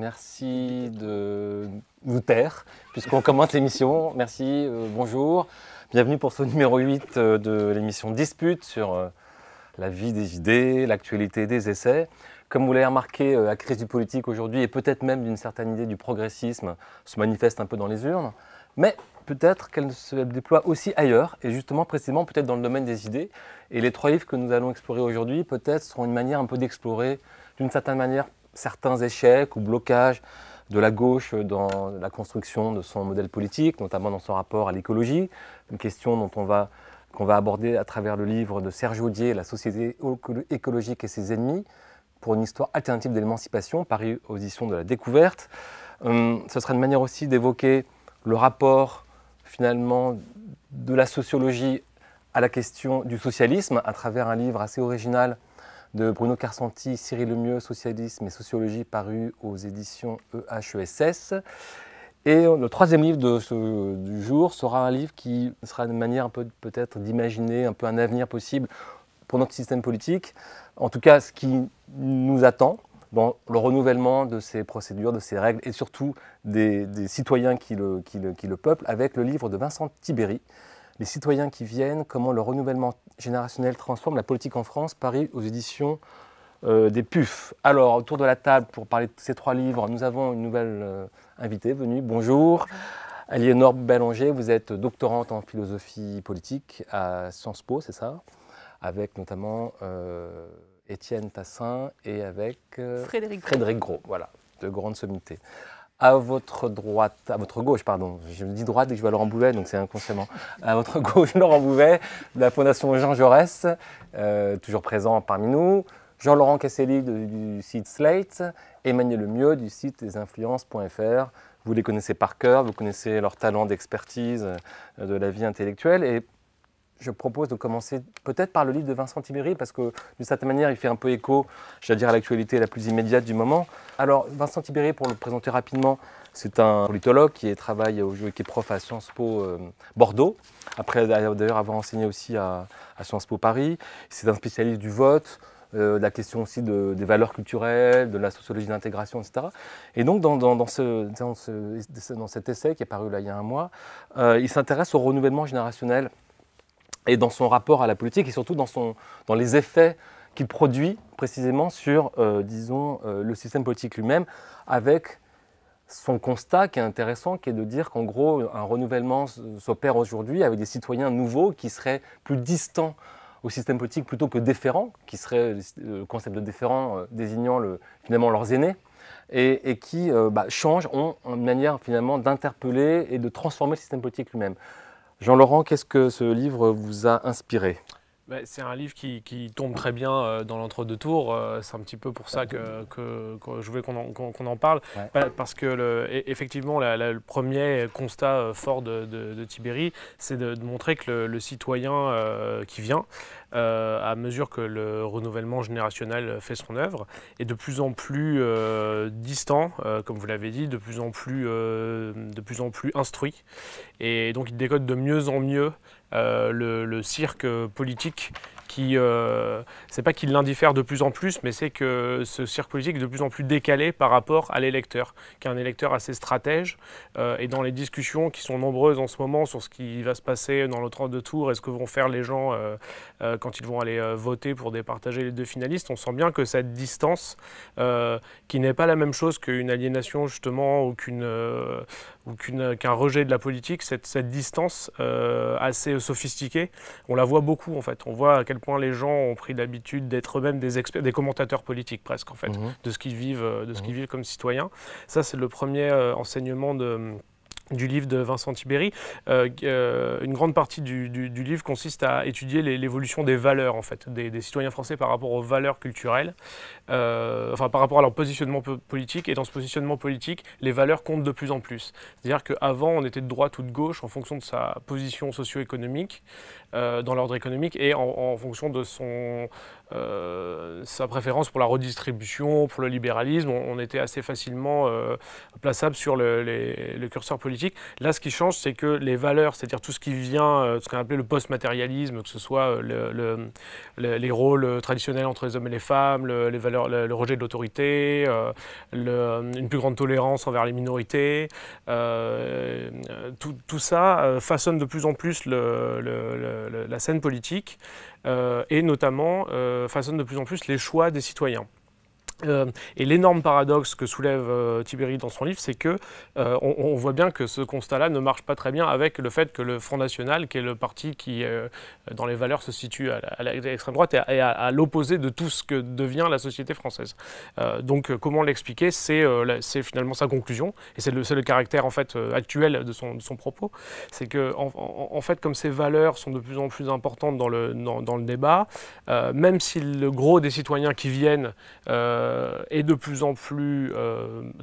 merci de nous taire, puisqu'on commence l'émission. Merci, bonjour. Bienvenue pour ce numéro 8 de l'émission Dispute sur la vie des idées, l'actualité des essais. Comme vous l'avez remarqué, la crise du politique aujourd'hui, et peut-être même d'une certaine idée du progressisme, se manifeste un peu dans les urnes, mais peut-être qu'elle se déploie aussi ailleurs, et justement, précisément, peut-être dans le domaine des idées. Et les 3 livres que nous allons explorer aujourd'hui, peut-être, seront une manière un peu d'explorer, d'une certaine manière, certains échecs ou blocages de la gauche dans la construction de son modèle politique, notamment dans son rapport à l'écologie, une question qu'on va aborder à travers le livre de Serge Audier, La société écologique et ses ennemis, pour une histoire alternative de l'émancipation, paru aux éditions de la Découverte. Ce sera une manière aussi d'évoquer le rapport, finalement, de la sociologie à la question du socialisme, à travers un livre assez original de Bruno Carcenti, Cyril Lemieux, Socialisme et sociologie, paru aux éditions EHESS. Et le 3e livre du jour sera un livre qui sera une manière un peu peut-être d'imaginer un peu un avenir possible pour notre système politique, en tout cas ce qui nous attend dans le renouvellement de ces procédures, de ces règles et surtout des citoyens qui le peuplent, avec le livre de Vincent Tibéri, Les citoyens qui viennent, comment le renouvellement générationnel transforme la politique en France, paru aux éditions des PUF. Alors, autour de la table, pour parler de ces 3 livres, nous avons une nouvelle invitée venue. Bonjour. Aliénor Bellanger, vous êtes doctorante en philosophie politique à Sciences Po, c'est ça? Avec notamment Étienne Tassin et avec Frédéric Gros, voilà, de grande sommité. À votre droite, à votre gauche, pardon, je me dis droite dès que je vois Laurent Bouvet, donc c'est inconsciemment. À votre gauche, Laurent Bouvet, de la Fondation Jean Jaurès, toujours présent parmi nous. Jean-Laurent Casselli du site Slate, Emmanuel Lemieux du site lesinfluences.fr. Vous les connaissez par cœur, vous connaissez leur talent d'expertise de la vie intellectuelle. Et je propose de commencer peut-être par le livre de Vincent Tibéri, parce que d'une certaine manière, il fait un peu écho, j'allais dire, à l'actualité la plus immédiate du moment. Alors, Vincent Tibéri, pour le présenter rapidement, c'est un politologue qui travaille qui est prof à Sciences Po Bordeaux, après d'ailleurs avoir enseigné aussi à Sciences Po Paris. C'est un spécialiste du vote, de la question aussi des valeurs culturelles, de la sociologie d'intégration, etc. Et donc, dans cet essai qui est paru là il y a un mois, il s'intéresse au renouvellement générationnel et dans son rapport à la politique et surtout dans les effets qu'il produit précisément sur, disons, le système politique lui-même, avec son constat qui est intéressant, qui est de dire qu'en gros, un renouvellement s'opère aujourd'hui avec des citoyens nouveaux qui seraient plus distants au système politique plutôt que déférents, qui serait le concept de déférent désignant finalement leurs aînés, et qui changent, ont une manière finalement d'interpeller et de transformer le système politique lui-même. Jean-Laurent, qu'est-ce que ce livre vous a inspiré ? C'est un livre qui tombe très bien dans l'entre-deux tours. C'est un petit peu pour ça que je voulais qu'on en parle. Ouais. Parce que effectivement, le premier constat fort de Tibéri, c'est de montrer que le citoyen qui vient, à mesure que le renouvellement générationnel fait son œuvre, est de plus en plus distant, comme vous l'avez dit, de plus en plus instruit. Et donc il décode de mieux en mieux le cirque politique qui, c'est pas qu'il l'indiffère de plus en plus, mais c'est que ce cirque politique est de plus en plus décalé par rapport à l'électeur, qui est un électeur assez stratège. Et dans les discussions qui sont nombreuses en ce moment sur ce qui va se passer dans l'entre-deux tours et ce que vont faire les gens quand ils vont aller voter pour départager les 2 finalistes, on sent bien que cette distance, qui n'est pas la même chose qu'une aliénation justement ou qu'un rejet de la politique, cette distance assez sophistiquée, on la voit beaucoup en fait. On voit à quel point les gens ont pris l'habitude d'être eux-mêmes des experts, des commentateurs politiques presque en fait, de ce qu'ils vivent, qu'ils vivent comme citoyens. Ça c'est le premier enseignement du livre de Vincent Tibéri. Une grande partie du livre consiste à étudier l'évolution des valeurs en fait, des citoyens français par rapport aux valeurs culturelles, par rapport à leur positionnement politique. Et dans ce positionnement politique, les valeurs comptent de plus en plus. C'est-à-dire qu'avant, on était de droite ou de gauche en fonction de sa position socio-économique, dans l'ordre économique, et en fonction de son sa préférence pour la redistribution, pour le libéralisme. On était assez facilement plaçable sur le curseur politique. Là, ce qui change, c'est que les valeurs, c'est-à-dire tout ce qui vient, ce qu'on appelait le post-matérialisme, que ce soit les rôles traditionnels entre les hommes et les femmes, les valeurs, le rejet de l'autorité, une plus grande tolérance envers les minorités, tout ça façonne de plus en plus la scène politique et notamment façonne de plus en plus les choix des citoyens. Et l'énorme paradoxe que soulève Tiberi dans son livre, c'est que on voit bien que ce constat-là ne marche pas très bien avec le fait que le Front National, qui est le parti qui, dans les valeurs, se situe à l'extrême droite, est à l'opposé de tout ce que devient la société française. Donc, comment l'expliquer? C'est finalement sa conclusion, et c'est le caractère en fait actuel de son propos. C'est que, en fait, comme ces valeurs sont de plus en plus importantes dans le débat, même si le gros des citoyens qui viennent et de plus en plus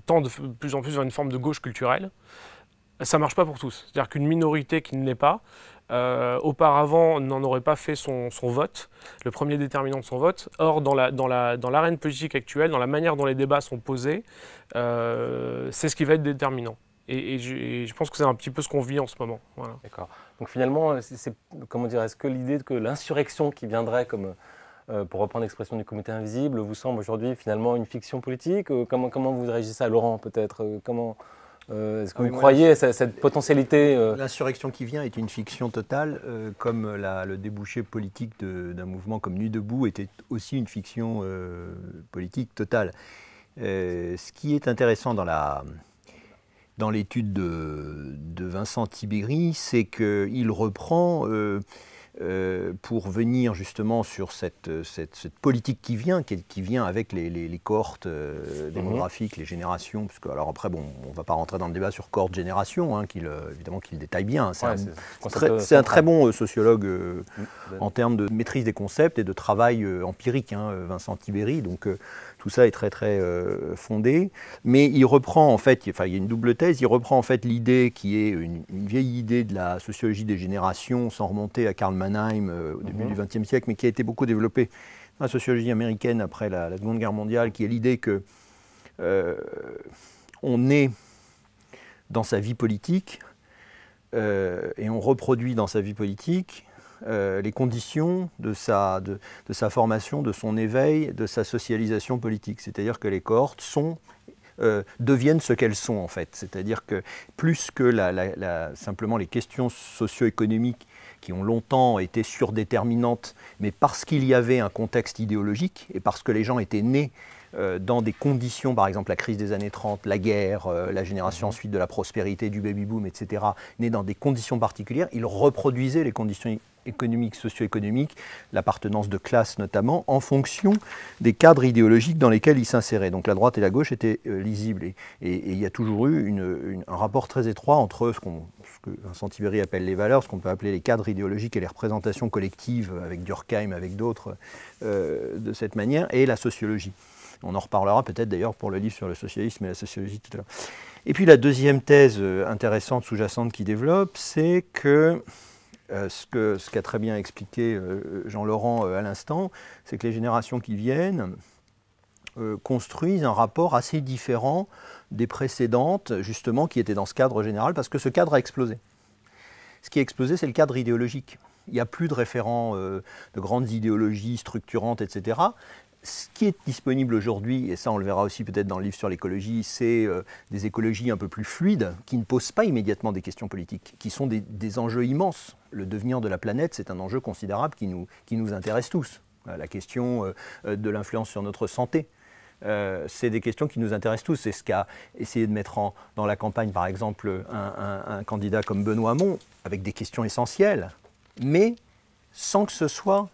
tend de plus en plus vers une forme de gauche culturelle, ça ne marche pas pour tous. C'est-à-dire qu'une minorité qui ne l'est pas, auparavant n'en aurait pas fait son vote, le premier déterminant de son vote. Or, dans l'arène politique actuelle, dans la manière dont les débats sont posés, c'est ce qui va être déterminant. Et je pense que c'est un petit peu ce qu'on vit en ce moment. Voilà. D'accord. Donc finalement, comment dire, est-ce que l'idée que l'insurrection qui viendrait comme... pour reprendre l'expression du comité invisible, vous semble aujourd'hui finalement une fiction politique? Comment vous réagissez à Laurent peut-être? Est-ce que vous croyez à cette potentialité L'insurrection qui vient est une fiction totale, comme le débouché politique d'un mouvement comme Nuit debout était aussi une fiction politique totale. Ce qui est intéressant dans l'étude de Vincent Tiberi, c'est qu'il reprend... pour venir justement sur cette politique qui vient avec les cohortes démographiques, les générations, parce que, alors après, bon, on ne va pas rentrer dans le débat sur cohorte-génération, hein, évidemment qu'il détaille bien. C'est un très bon sociologue en termes de maîtrise des concepts et de travail empirique, hein, Vincent Tiberi, donc tout ça est très très fondé. Mais il reprend en fait, il y a une double thèse, il reprend en fait l'idée qui est une vieille idée de la sociologie des générations, sans remonter à Karl Mannheim au début du XXe siècle, mais qui a été beaucoup développée dans la sociologie américaine après la Seconde Guerre mondiale, qui est l'idée que on est dans sa vie politique et on reproduit dans sa vie politique les conditions de sa formation, de son éveil, de sa socialisation politique. C'est-à-dire que les cohortes deviennent ce qu'elles sont en fait. C'est-à-dire que plus que simplement les questions socio-économiques qui ont longtemps été surdéterminantes, mais parce qu'il y avait un contexte idéologique et parce que les gens étaient nés dans des conditions, par exemple la crise des années 30, la guerre, la génération ensuite de la prospérité, du baby-boom, etc., nés dans des conditions particulières, ils reproduisaient les conditions économiques, socio-économiques, l'appartenance de classe notamment, en fonction des cadres idéologiques dans lesquels ils s'inséraient. Donc la droite et la gauche étaient lisibles. Et il y a toujours eu un rapport très étroit entre ce que Vincent Tiberi appelle les valeurs, ce qu'on peut appeler les cadres idéologiques et les représentations collectives, avec Durkheim, avec d'autres, de cette manière, et la sociologie. On en reparlera peut-être d'ailleurs pour le livre sur le socialisme et la sociologie tout à l'heure. Et puis la deuxième thèse intéressante, sous-jacente qui développe, c'est que ce qu'a très bien expliqué Jean-Laurent à l'instant, c'est que les générations qui viennent construisent un rapport assez différent des précédentes, justement, qui étaient dans ce cadre général, parce que ce cadre a explosé. Ce qui a explosé, c'est le cadre idéologique. Il n'y a plus de référents de grandes idéologies structurantes, etc. Ce qui est disponible aujourd'hui, et ça on le verra aussi peut-être dans le livre sur l'écologie, c'est des écologies un peu plus fluides, qui ne posent pas immédiatement des questions politiques, qui sont des enjeux immenses. Le devenir de la planète, c'est un enjeu considérable qui nous intéresse tous. La question de l'influence sur notre santé, c'est des questions qui nous intéressent tous. C'est ce qu'a essayé de mettre dans la campagne, par exemple, un candidat comme Benoît Hamon, avec des questions essentielles, mais sans que ce soit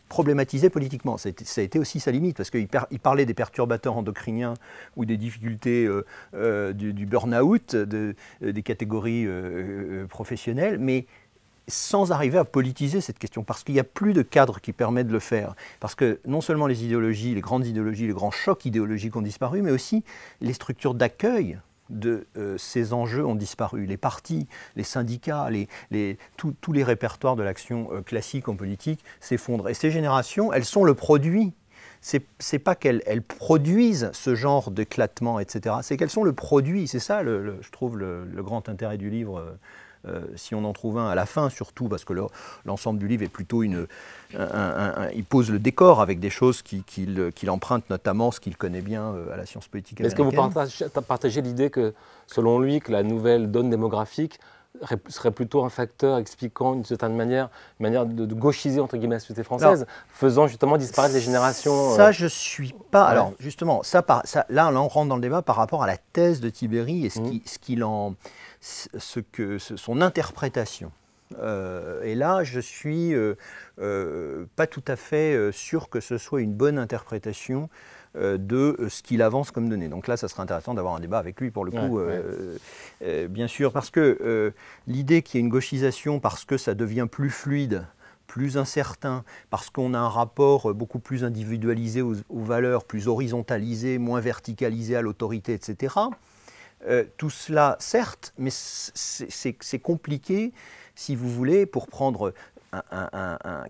problématisé politiquement. Ça a été aussi sa limite, parce qu'il parlait des perturbateurs endocriniens ou des difficultés du burn-out, des catégories professionnelles, mais sans arriver à politiser cette question, parce qu'il n'y a plus de cadre qui permet de le faire. Parce que non seulement les idéologies, les grandes idéologies, les grands chocs idéologiques ont disparu, mais aussi les structures d'accueil de ces enjeux ont disparu. Les partis, les syndicats, tous les répertoires de l'action classique en politique s'effondrent. Et ces générations, elles sont le produit. C'est pas qu'elles produisent ce genre d'éclatement, etc. C'est qu'elles sont le produit. C'est ça, je trouve, le grand intérêt du livre. Si on en trouve un à la fin, surtout, parce que l'ensemble du livre est plutôt il pose le décor avec des choses qu'il emprunte, notamment ce qu'il connaît bien à la science politique américaine. Est-ce que vous partagez l'idée que, selon lui, que la nouvelle donne démographique serait plutôt un facteur expliquant d'une certaine manière de gauchiser entre guillemets la société française, faisant justement disparaître les générations Ça, je suis pas. Ouais. Alors, justement, là, on rentre dans le débat par rapport à la thèse de Tiberi et son interprétation. Et là, je suis pas tout à fait sûr que ce soit une bonne interprétation de ce qu'il avance comme données. Donc là, ça serait intéressant d'avoir un débat avec lui, pour le coup, bien sûr, parce que l'idée qu'il y ait une gauchisation parce que ça devient plus fluide, plus incertain, parce qu'on a un rapport beaucoup plus individualisé aux valeurs, plus horizontalisé, moins verticalisé à l'autorité, etc., tout cela, certes, mais c'est compliqué, si vous voulez, pour prendre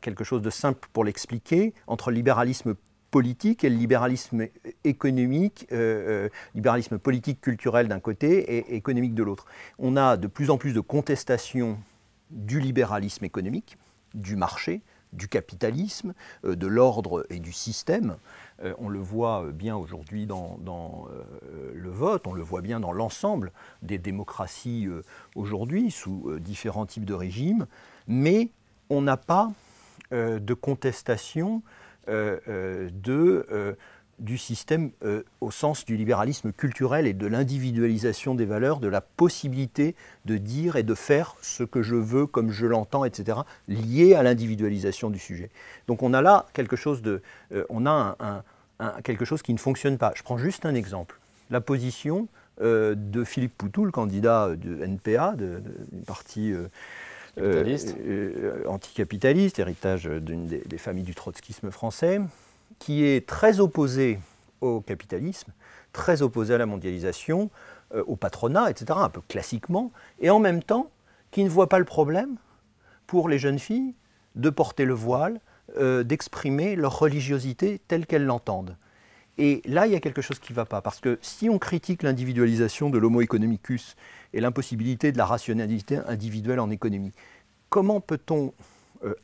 quelque chose de simple pour l'expliquer, entre le libéralisme politique et le libéralisme économique, libéralisme politique culturel d'un côté et économique de l'autre. On a de plus en plus de contestation du libéralisme économique, du marché, du capitalisme, de l'ordre et du système. On le voit bien aujourd'hui dans le vote, on le voit bien dans l'ensemble des démocraties aujourd'hui, sous différents types de régimes, mais on n'a pas de contestation du système au sens du libéralisme culturel et de l'individualisation des valeurs, de la possibilité de dire et de faire ce que je veux, comme je l'entends, etc., lié à l'individualisation du sujet. Donc on a là quelque chose quelque chose qui ne fonctionne pas. Je prends juste un exemple. La position de Philippe Poutou, le candidat de NPA, du parti anticapitaliste, héritage d'une des familles du trotskisme français, qui est très opposé au capitalisme, très opposé à la mondialisation, au patronat, etc., un peu classiquement, et en même temps, qui ne voit pas le problème pour les jeunes filles de porter le voile, d'exprimer leur religiosité telle qu'elles l'entendent. Et là, il y a quelque chose qui ne va pas, parce que si on critique l'individualisation de l'homo economicus et l'impossibilité de la rationalité individuelle en économie, comment peut-on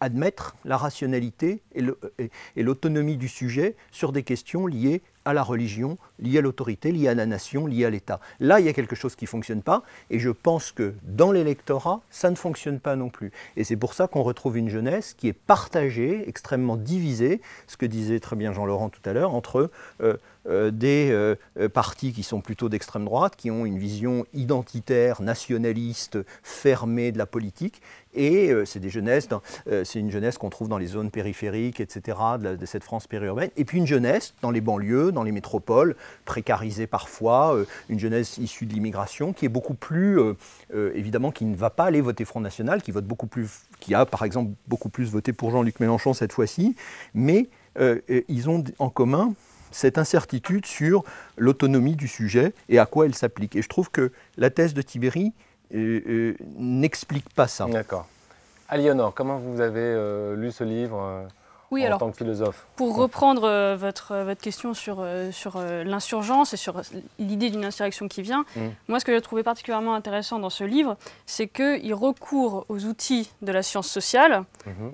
admettre la rationalité et l'autonomie du sujet sur des questions liées à la religion, liées à l'autorité, liées à la nation, liées à l'État? Là, il y a quelque chose qui ne fonctionne pas, et je pense que dans l'électorat, ça ne fonctionne pas non plus. Et c'est pour ça qu'on retrouve une jeunesse qui est partagée, extrêmement divisée, ce que disait très bien Jean-Laurent tout à l'heure, entre des partis qui sont plutôt d'extrême droite, qui ont une vision identitaire, nationaliste, fermée de la politique, et c'est une jeunesse qu'on trouve dans les zones périphériques, etc., de cette France périurbaine, et puis une jeunesse dans les banlieues, dans les métropoles, précarisée parfois, une jeunesse issue de l'immigration, qui est beaucoup plus, évidemment, qui ne va pas aller voter Front National, qui a par exemple beaucoup plus voté pour Jean-Luc Mélenchon cette fois-ci, mais ils ont en commun cette incertitude sur l'autonomie du sujet et à quoi elle s'applique. Et je trouve que la thèse de Tiberi n'explique pas ça. D'accord. Aliénore, comment vous avez lu ce livre en tant que philosophe? Pour reprendre votre question sur l'insurgence et sur l'idée d'une insurrection qui vient, moi ce que j'ai trouvé particulièrement intéressant dans ce livre, c'est qu'il recourt aux outils de la science sociale,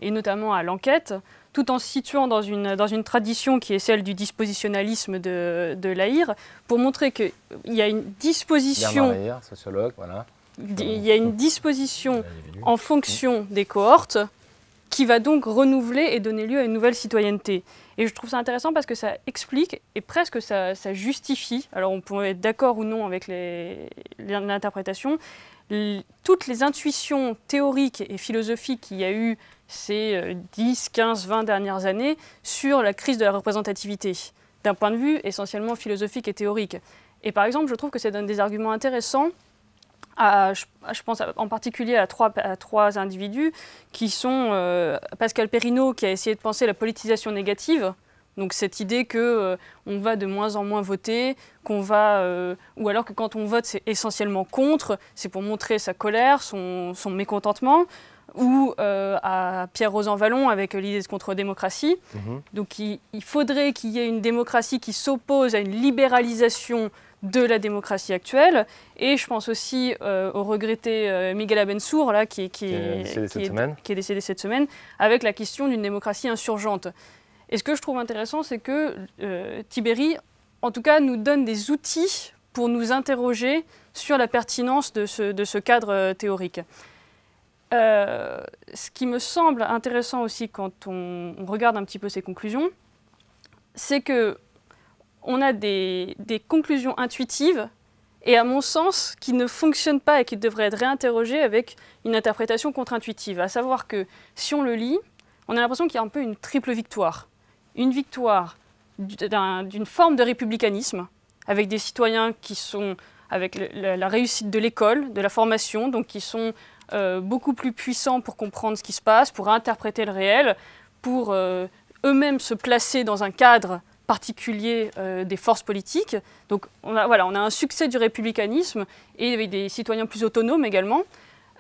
et notamment à l'enquête, tout en se situant dans une tradition qui est celle du dispositionnalisme de Lahire, pour montrer qu'il y a une disposition... Bernard Lahire, sociologue, voilà. Il y a une disposition en fonction des cohortes qui va donc renouveler et donner lieu à une nouvelle citoyenneté. Et je trouve ça intéressant parce que ça explique et presque ça justifie, alors on peut être d'accord ou non avec l'interprétation, toutes les intuitions théoriques et philosophiques qu'il y a eu ces 10, 15, 20 dernières années sur la crise de la représentativité, d'un point de vue essentiellement philosophique et théorique. Et par exemple, je trouve que ça donne des arguments intéressants. Je pense en particulier à trois individus qui sont Pascal Perrineau, qui a essayé de penser la politisation négative Donc cette idée que on va de moins en moins voter, ou alors que quand on vote c'est essentiellement contre, c'est pour montrer sa colère, son mécontentement, ou à Pierre Rosanvallon avec l'idée de contre-démocratie. Donc il faudrait qu'il y ait une démocratie qui s'oppose à une libéralisation de la démocratie actuelle. Et je pense aussi au regretté Miguel Abensour, là, qui est décédé cette semaine, avec la question d'une démocratie insurgente. Et ce que je trouve intéressant, c'est que Tiberi, en tout cas, nous donne des outils pour nous interroger sur la pertinence de ce cadre théorique. Ce qui me semble intéressant aussi quand on regarde un petit peu ces conclusions, c'est qu'on a des conclusions intuitives et à mon sens qui ne fonctionnent pas et qui devraient être réinterrogées avec une interprétation contre-intuitive. À savoir que si on le lit, on a l'impression qu'il y a un peu une triple victoire. Une victoire d'une forme de républicanisme avec des citoyens qui sont avec la réussite de l'école, de la formation, donc qui sont beaucoup plus puissants pour comprendre ce qui se passe, pour interpréter le réel, pour eux-mêmes se placer dans un cadre particulier des forces politiques. Donc on a un succès du républicanisme et avec des citoyens plus autonomes également.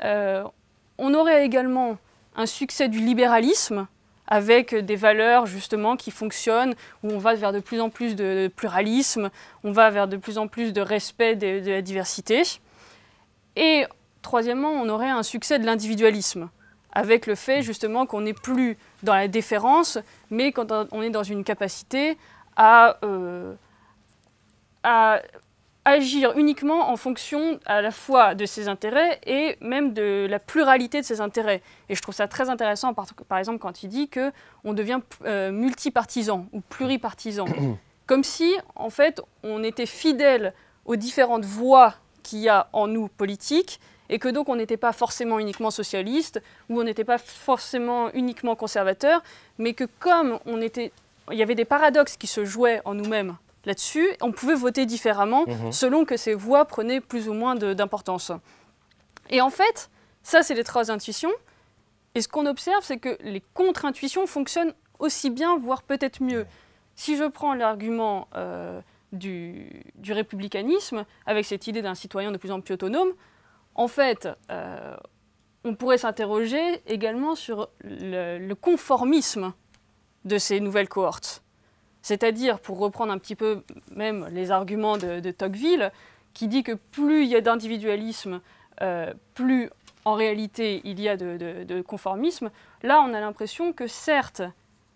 On aurait également un succès du libéralisme avec des valeurs justement qui fonctionnent, où on va vers de plus en plus de pluralisme, on va vers de plus en plus de respect de la diversité. Et troisièmement, on aurait un succès de l'individualisme, avec le fait justement qu'on n'est plus dans la déférence, mais quand on est dans une capacité à agir uniquement en fonction à la fois de ses intérêts et même de la pluralité de ses intérêts. Et je trouve ça très intéressant, par exemple, quand il dit qu'on devient multipartisan ou pluripartisan. Comme si, en fait, on était fidèle aux différentes voies qu'il y a en nous politiques, et que donc on n'était pas forcément uniquement socialiste, ou on n'était pas forcément uniquement conservateur, mais que comme il y avait des paradoxes qui se jouaient en nous-mêmes là-dessus, on pouvait voter différemment selon que ces voix prenaient plus ou moins d'importance. Et en fait, ça c'est les trois intuitions, et ce qu'on observe, c'est que les contre-intuitions fonctionnent aussi bien, voire peut-être mieux. Si je prends l'argument du républicanisme, avec cette idée d'un citoyen de plus en plus autonome, en fait, on pourrait s'interroger également sur le conformisme de ces nouvelles cohortes. C'est-à-dire, pour reprendre un petit peu même les arguments de Tocqueville, qui dit que plus il y a d'individualisme, plus en réalité il y a de conformisme, là on a l'impression que certes,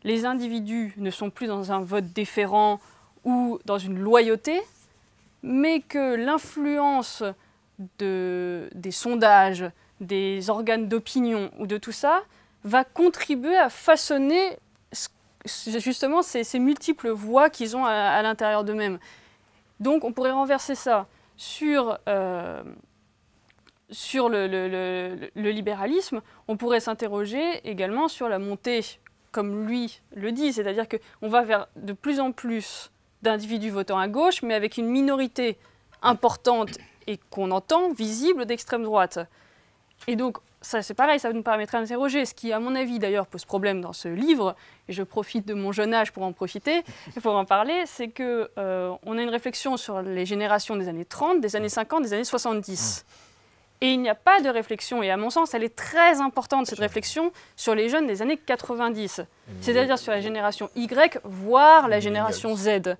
les individus ne sont plus dans un vote déférent ou dans une loyauté, mais que l'influence des sondages, des organes d'opinion ou de tout ça, va contribuer à façonner justement ces multiples voix qu'ils ont à l'intérieur d'eux-mêmes. Donc on pourrait renverser ça sur le libéralisme. On pourrait s'interroger également sur la montée, comme lui le dit, c'est-à-dire qu'on va vers de plus en plus d'individus votant à gauche, mais avec une minorité importante et qu'on entend visible d'extrême droite. Et donc, ça c'est pareil, ça nous permettrait d'interroger, ce qui à mon avis d'ailleurs pose problème dans ce livre, et je profite de mon jeune âge pour en profiter, pour en parler, c'est qu'on a une réflexion sur les générations des années 30, des années 50, des années 70. Et il n'y a pas de réflexion, et à mon sens elle est très importante cette réflexion sur les jeunes des années 90, c'est-à-dire sur la génération Y, voire la génération Z.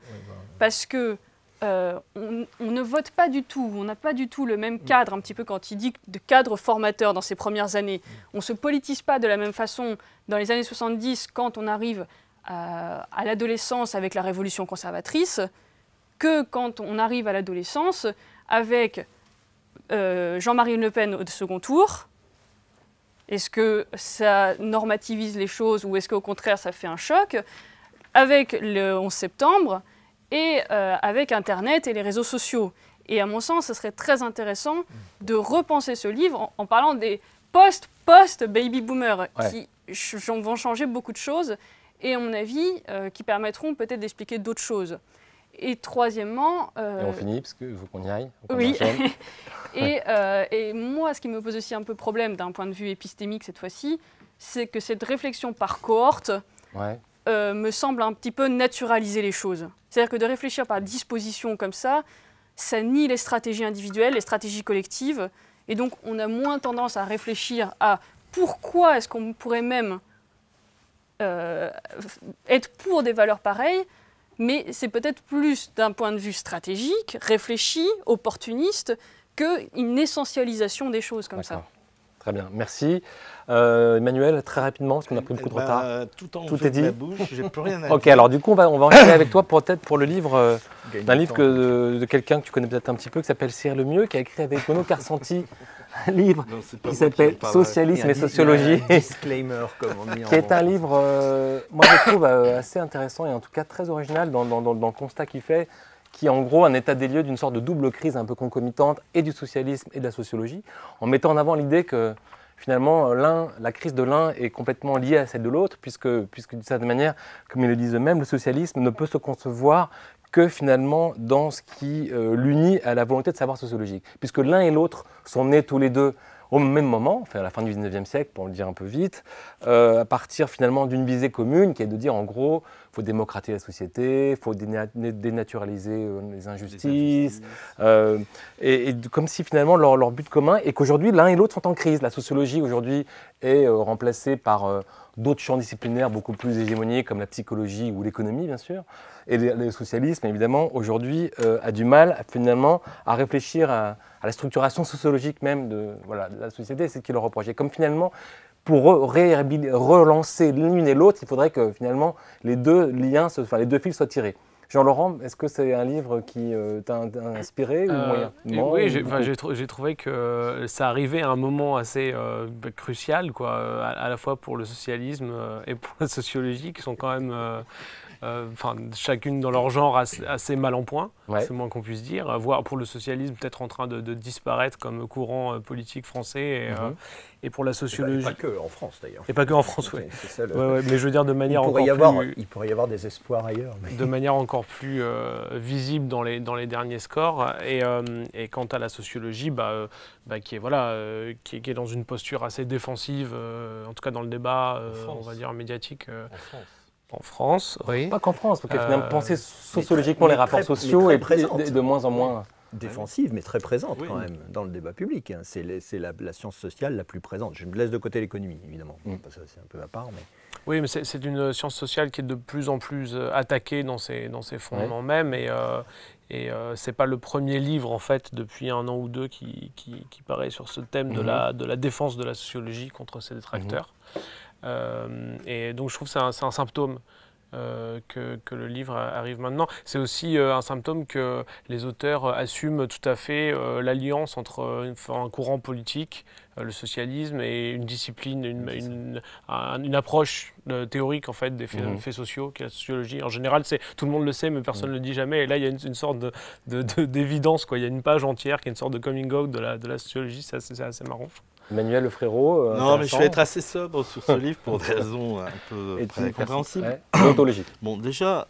Parce que on ne vote pas du tout, on n'a pas du tout le même cadre, un petit peu quand il dit de cadre formateur dans ces premières années. On ne se politise pas de la même façon dans les années 70 quand on arrive à l'adolescence avec la révolution conservatrice que quand on arrive à l'adolescence avec Jean-Marie Le Pen au second tour. Est-ce que ça normativise les choses ou est-ce qu'au contraire ça fait un choc? Avec le 11 septembre, et avec Internet et les réseaux sociaux. Et à mon sens, ce serait très intéressant de repenser ce livre en parlant des post-baby boomers qui vont changer beaucoup de choses et, à mon avis, qui permettront peut-être d'expliquer d'autres choses. Et troisièmement... Et on finit, parce qu'il faut qu'on y aille. Oui. Et moi, ce qui me pose aussi un peu problème d'un point de vue épistémique cette fois-ci, c'est que cette réflexion par cohorte me semble un petit peu naturaliser les choses. C'est-à-dire que de réfléchir par disposition comme ça nie les stratégies individuelles, les stratégies collectives, et donc on a moins tendance à réfléchir à pourquoi est-ce qu'on pourrait même être pour des valeurs pareilles, mais c'est peut-être plus d'un point de vue stratégique, réfléchi, opportuniste, qu'une essentialisation des choses comme ça. Très bien, merci. Emmanuel, très rapidement, parce qu'on a pris beaucoup de retard. Tout est dit. J'ai plus rien à dire. Ok, alors du coup, on va enchaîner avec toi peut-être pour le livre, d'un livre de quelqu'un que tu connais peut-être un petit peu, qui s'appelle Cyril Lemieux, qui a écrit avec Renaud Carsanti un livre qui s'appelle Socialisme et sociologie. Disclaimer, comme on dit. Qui est un livre, moi je trouve assez intéressant et en tout cas très original dans le constat qu'il fait, qui est en gros un état des lieux d'une sorte de double crise un peu concomitante et du socialisme et de la sociologie, en mettant en avant l'idée que finalement la crise de l'un est complètement liée à celle de l'autre, puisque d'une certaine manière, comme ils le disent eux-mêmes, le socialisme ne peut se concevoir que finalement dans ce qui l'unit à la volonté de savoir sociologique, puisque l'un et l'autre sont nés tous les deux au même moment, enfin à la fin du 19e siècle, pour le dire un peu vite, à partir finalement d'une visée commune qui est de dire en gros, il faut démocratiser la société, il faut dénaturaliser les injustices, et comme si finalement leur but commun est qu'aujourd'hui l'un et l'autre sont en crise. La sociologie aujourd'hui est remplacée par d'autres champs disciplinaires beaucoup plus hégémoniques comme la psychologie ou l'économie bien sûr, et le socialisme évidemment aujourd'hui a du mal finalement à réfléchir à la structuration sociologique même de la société, c'est ce qu'il leur reproche. Et comme finalement, pour relancer l'une et l'autre, il faudrait que finalement les deux fils soient tirés. Jean-Laurent, est-ce que c'est un livre qui t'a inspiré ou moyen? Oui, j'ai trouvé que ça arrivait à un moment assez crucial, quoi, à la fois pour le socialisme et pour la sociologie, qui sont quand même chacune dans leur genre assez mal en point, c'est le moins qu'on puisse dire. Voire pour le socialisme peut-être en train de disparaître comme courant politique français, et pour la sociologie... Et pas que en France d'ailleurs. Et pas que en France, oui. Mais je veux dire de manière il pourrait y avoir des espoirs ailleurs. Mais... De manière encore plus visible dans les derniers scores. Et quant à la sociologie, qui est dans une posture assez défensive, en tout cas dans le débat, on va dire médiatique. En France, oui. Pas qu'en France, parce que finalement, penser sociologiquement les rapports sociaux est de moins en moins... Défensive, mais très présente quand même dans le débat public. Hein. C'est la science sociale la plus présente. Je me laisse de côté l'économie, évidemment. Ça, c'est un peu à part. Mais... Oui, mais c'est une science sociale qui est de plus en plus attaquée dans ses fondements même. Et c'est pas le premier livre, en fait, depuis un an ou deux, qui paraît sur ce thème de la défense de la sociologie contre ses détracteurs. Et donc je trouve que c'est un symptôme que le livre arrive maintenant. C'est aussi un symptôme que les auteurs assument tout à fait l'alliance entre un courant politique, le socialisme, et une discipline, une approche théorique en fait des faits sociaux, qui est la sociologie. En général, tout le monde le sait, mais personne ne le dit jamais. Et là, il y a une sorte d'évidence, quoi. Il y a une page entière qui est une sorte de coming out de la sociologie. C'est assez marrant. Emmanuel Lefrérot. Non, mais je vais être assez sobre sur ce livre pour des raisons un peu compréhensibles. Ontologique. Bon, déjà,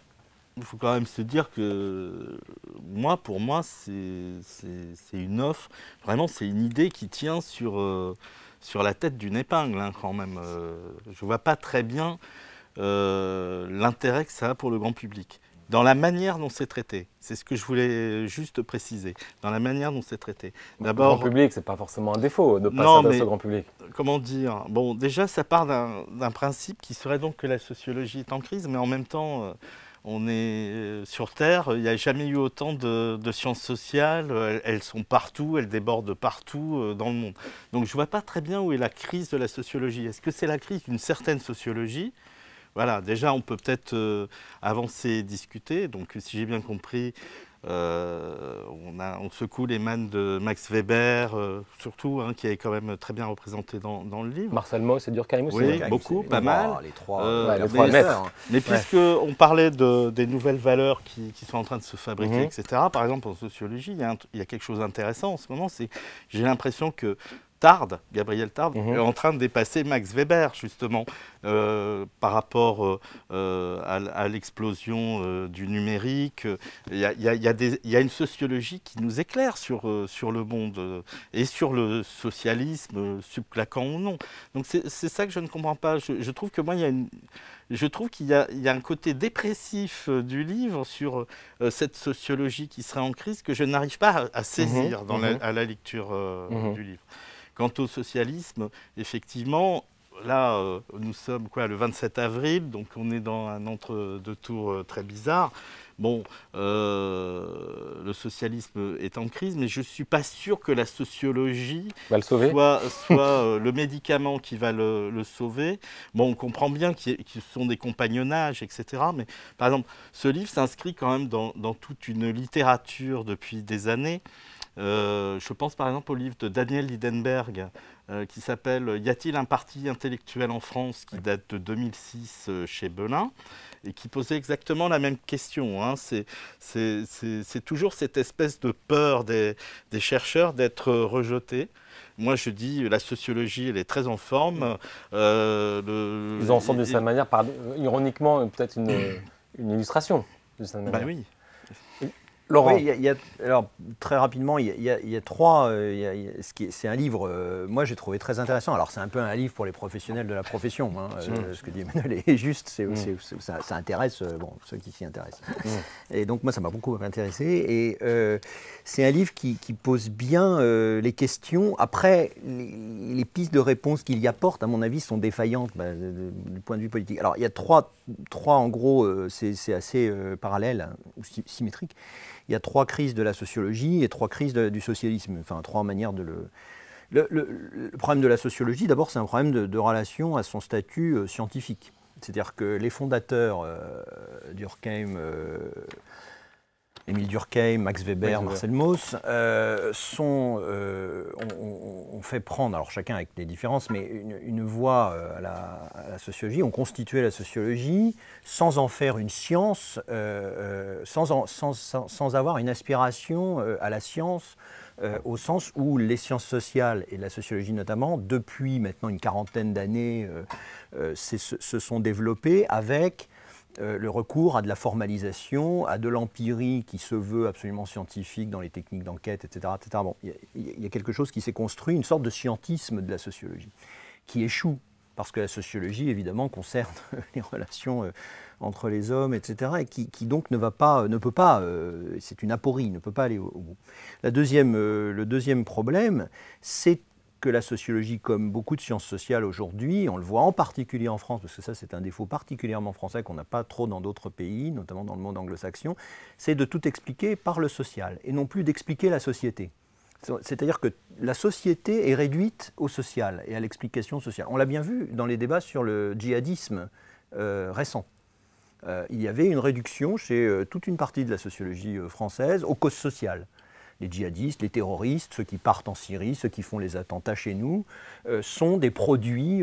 il faut quand même se dire que pour moi, c'est une offre. Vraiment, c'est une idée qui tient sur la tête d'une épingle, hein, quand même. Je ne vois pas très bien l'intérêt que ça a pour le grand public. Dans la manière dont c'est traité. C'est ce que je voulais juste préciser. Dans la manière dont c'est traité. D'abord, le grand public, ce n'est pas forcément un défaut de ne pas s'adresser au grand public. Comment dire? Bon, déjà, ça part d'un principe qui serait donc que la sociologie est en crise, mais en même temps, on est sur Terre. Il n'y a jamais eu autant de sciences sociales. Elles sont partout, elles débordent partout dans le monde. Donc, je ne vois pas très bien où est la crise de la sociologie. Est-ce que c'est la crise d'une certaine sociologie? Voilà, déjà, on peut peut-être avancer et discuter. Donc, si j'ai bien compris, on secoue les mannes de Max Weber, surtout, hein, qui est quand même très bien représenté dans le livre. Marcel Mauss et Durkheim aussi. Oui, beaucoup, pas mal. Les trois maîtres. Mais puisqu'on parlait des nouvelles valeurs qui sont en train de se fabriquer, etc., par exemple, en sociologie, il y a quelque chose d'intéressant en ce moment, c'est j'ai l'impression que Gabriel Tarde, est en train de dépasser Max Weber, justement, par rapport à l'explosion du numérique. Il y a une sociologie qui nous éclaire sur le monde et sur le socialisme, subclaquant ou non. Donc c'est ça que je ne comprends pas. Je trouve que moi, je trouve qu'il y a un côté dépressif du livre sur cette sociologie qui serait en crise que je n'arrive pas à saisir à la lecture du livre. Quant au socialisme, effectivement, là, nous sommes le 27 avril, donc on est dans un entre-deux tours très bizarre. Bon, le socialisme est en crise, mais je ne suis pas sûr que la sociologie va le sauver. soit le médicament qui va le sauver. Bon, on comprend bien qu'ils sont des compagnonnages, etc. Mais par exemple, ce livre s'inscrit quand même dans toute une littérature depuis des années. Je pense par exemple au livre de Daniel Lidenberg qui s'appelle « Y a-t-il un parti intellectuel en France ?» qui date de 2006 chez Belin et qui posait exactement la même question. Hein. C'est toujours cette espèce de peur des chercheurs d'être rejetés. Moi, je dis la sociologie, elle est très en forme. Ils en sont de cette manière, ironiquement, peut-être une illustration de cette manière. Ben oui. Laurent. Oui, alors, très rapidement, il y a trois. C'est un livre, moi j'ai trouvé très intéressant. Alors, c'est un peu un livre pour les professionnels de la profession. Hein, ce que dit Emmanuel est juste, ça intéresse ceux qui s'y intéressent. Et donc, moi, ça m'a beaucoup intéressé. Et c'est un livre qui pose bien les questions. Après, les pistes de réponse qu'il y apporte, à mon avis, sont défaillantes du point de vue politique. Alors, il y a trois en gros, c'est assez parallèle ou symétrique. Il y a trois crises de la sociologie et trois crises du socialisme, enfin trois manières de le problème de la sociologie, d'abord, c'est un problème de relation à son statut scientifique. C'est-à-dire que les fondateurs, Durkheim, Émile Durkheim, Max Weber, Marcel Mauss, ont fait prendre, alors chacun avec des différences, mais une voie à la sociologie, ont constitué la sociologie sans en faire une science, sans avoir une aspiration à la science, au sens où les sciences sociales et la sociologie notamment, depuis maintenant une quarantaine d'années, se sont développées avec le recours à de la formalisation, à de l'empirie qui se veut absolument scientifique dans les techniques d'enquête, etc. etc. Bon, il y a quelque chose qui s'est construit, une sorte de scientisme de la sociologie, qui échoue, parce que la sociologie, évidemment, concerne les relations entre les hommes, etc., et qui donc ne peut pas, c'est une aporie, ne peut pas aller au bout. Le deuxième problème, c'est que la sociologie, comme beaucoup de sciences sociales aujourd'hui, on le voit en particulier en France, parce que ça c'est un défaut particulièrement français qu'on n'a pas trop dans d'autres pays, notamment dans le monde anglo-saxon, c'est de tout expliquer par le social, et non plus d'expliquer la société. C'est-à-dire que la société est réduite au social et à l'explication sociale. On l'a bien vu dans les débats sur le djihadisme récent. Il y avait une réduction chez toute une partie de la sociologie française aux causes sociales. Les djihadistes, les terroristes, ceux qui partent en Syrie, ceux qui font les attentats chez nous, sont des produits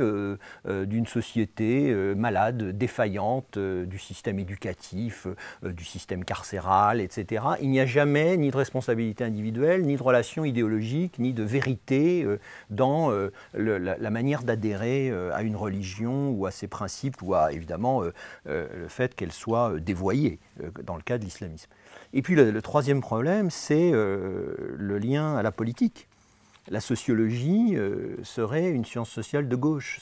d'une société malade, défaillante, du système éducatif, du système carcéral, etc. Il n'y a jamais ni de responsabilité individuelle, ni de relation idéologique, ni de vérité dans la manière d'adhérer à une religion ou à ses principes, ou à évidemment le fait qu'elle soit dévoyée, dans le cas de l'islamisme. Et puis le troisième problème, c'est le lien à la politique. La sociologie serait une science sociale de gauche,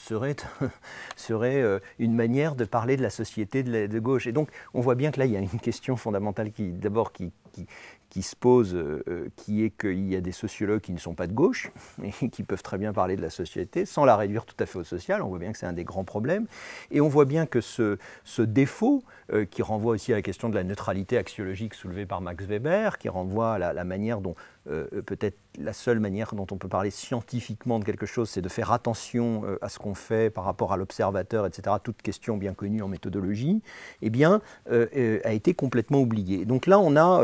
serait une manière de parler de la société de gauche. Et donc on voit bien que là, il y a une question fondamentale qui se pose, qui est qu'il y a des sociologues qui ne sont pas de gauche et qui peuvent très bien parler de la société sans la réduire tout à fait au social. On voit bien que c'est un des grands problèmes. Et on voit bien que ce défaut, qui renvoie aussi à la question de la neutralité axiologique soulevée par Max Weber, qui renvoie à la manière dont, peut-être la seule manière dont on peut parler scientifiquement de quelque chose, c'est de faire attention à ce qu'on fait par rapport à l'observateur, etc., toute question bien connue en méthodologie, eh bien, a été complètement oubliée. Donc là, on a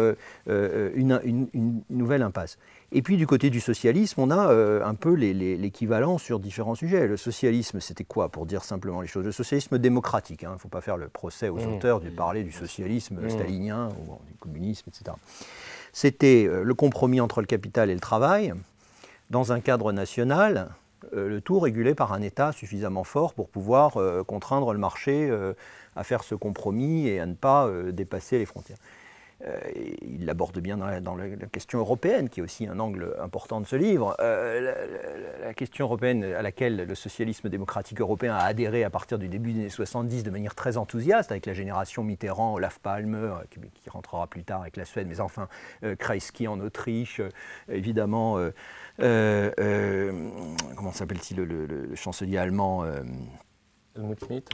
une nouvelle impasse. Et puis du côté du socialisme, on a un peu l'équivalent sur différents sujets. Le socialisme, c'était quoi, pour dire simplement les choses? Le socialisme démocratique, il ne faut pas faire le procès aux auteurs de parler du socialisme stalinien ou du communisme, etc. C'était le compromis entre le capital et le travail, dans un cadre national, le tout régulé par un État suffisamment fort pour pouvoir contraindre le marché à faire ce compromis et à ne pas dépasser les frontières. Il l'aborde bien dans la question européenne, qui est aussi un angle important de ce livre. La question européenne à laquelle le socialisme démocratique européen a adhéré à partir du début des années 70 de manière très enthousiaste, avec la génération Mitterrand, Olaf Palme, qui rentrera plus tard avec la Suède, mais enfin Kreisky en Autriche, évidemment, comment s'appelle-t-il, le chancelier allemand Helmut Schmidt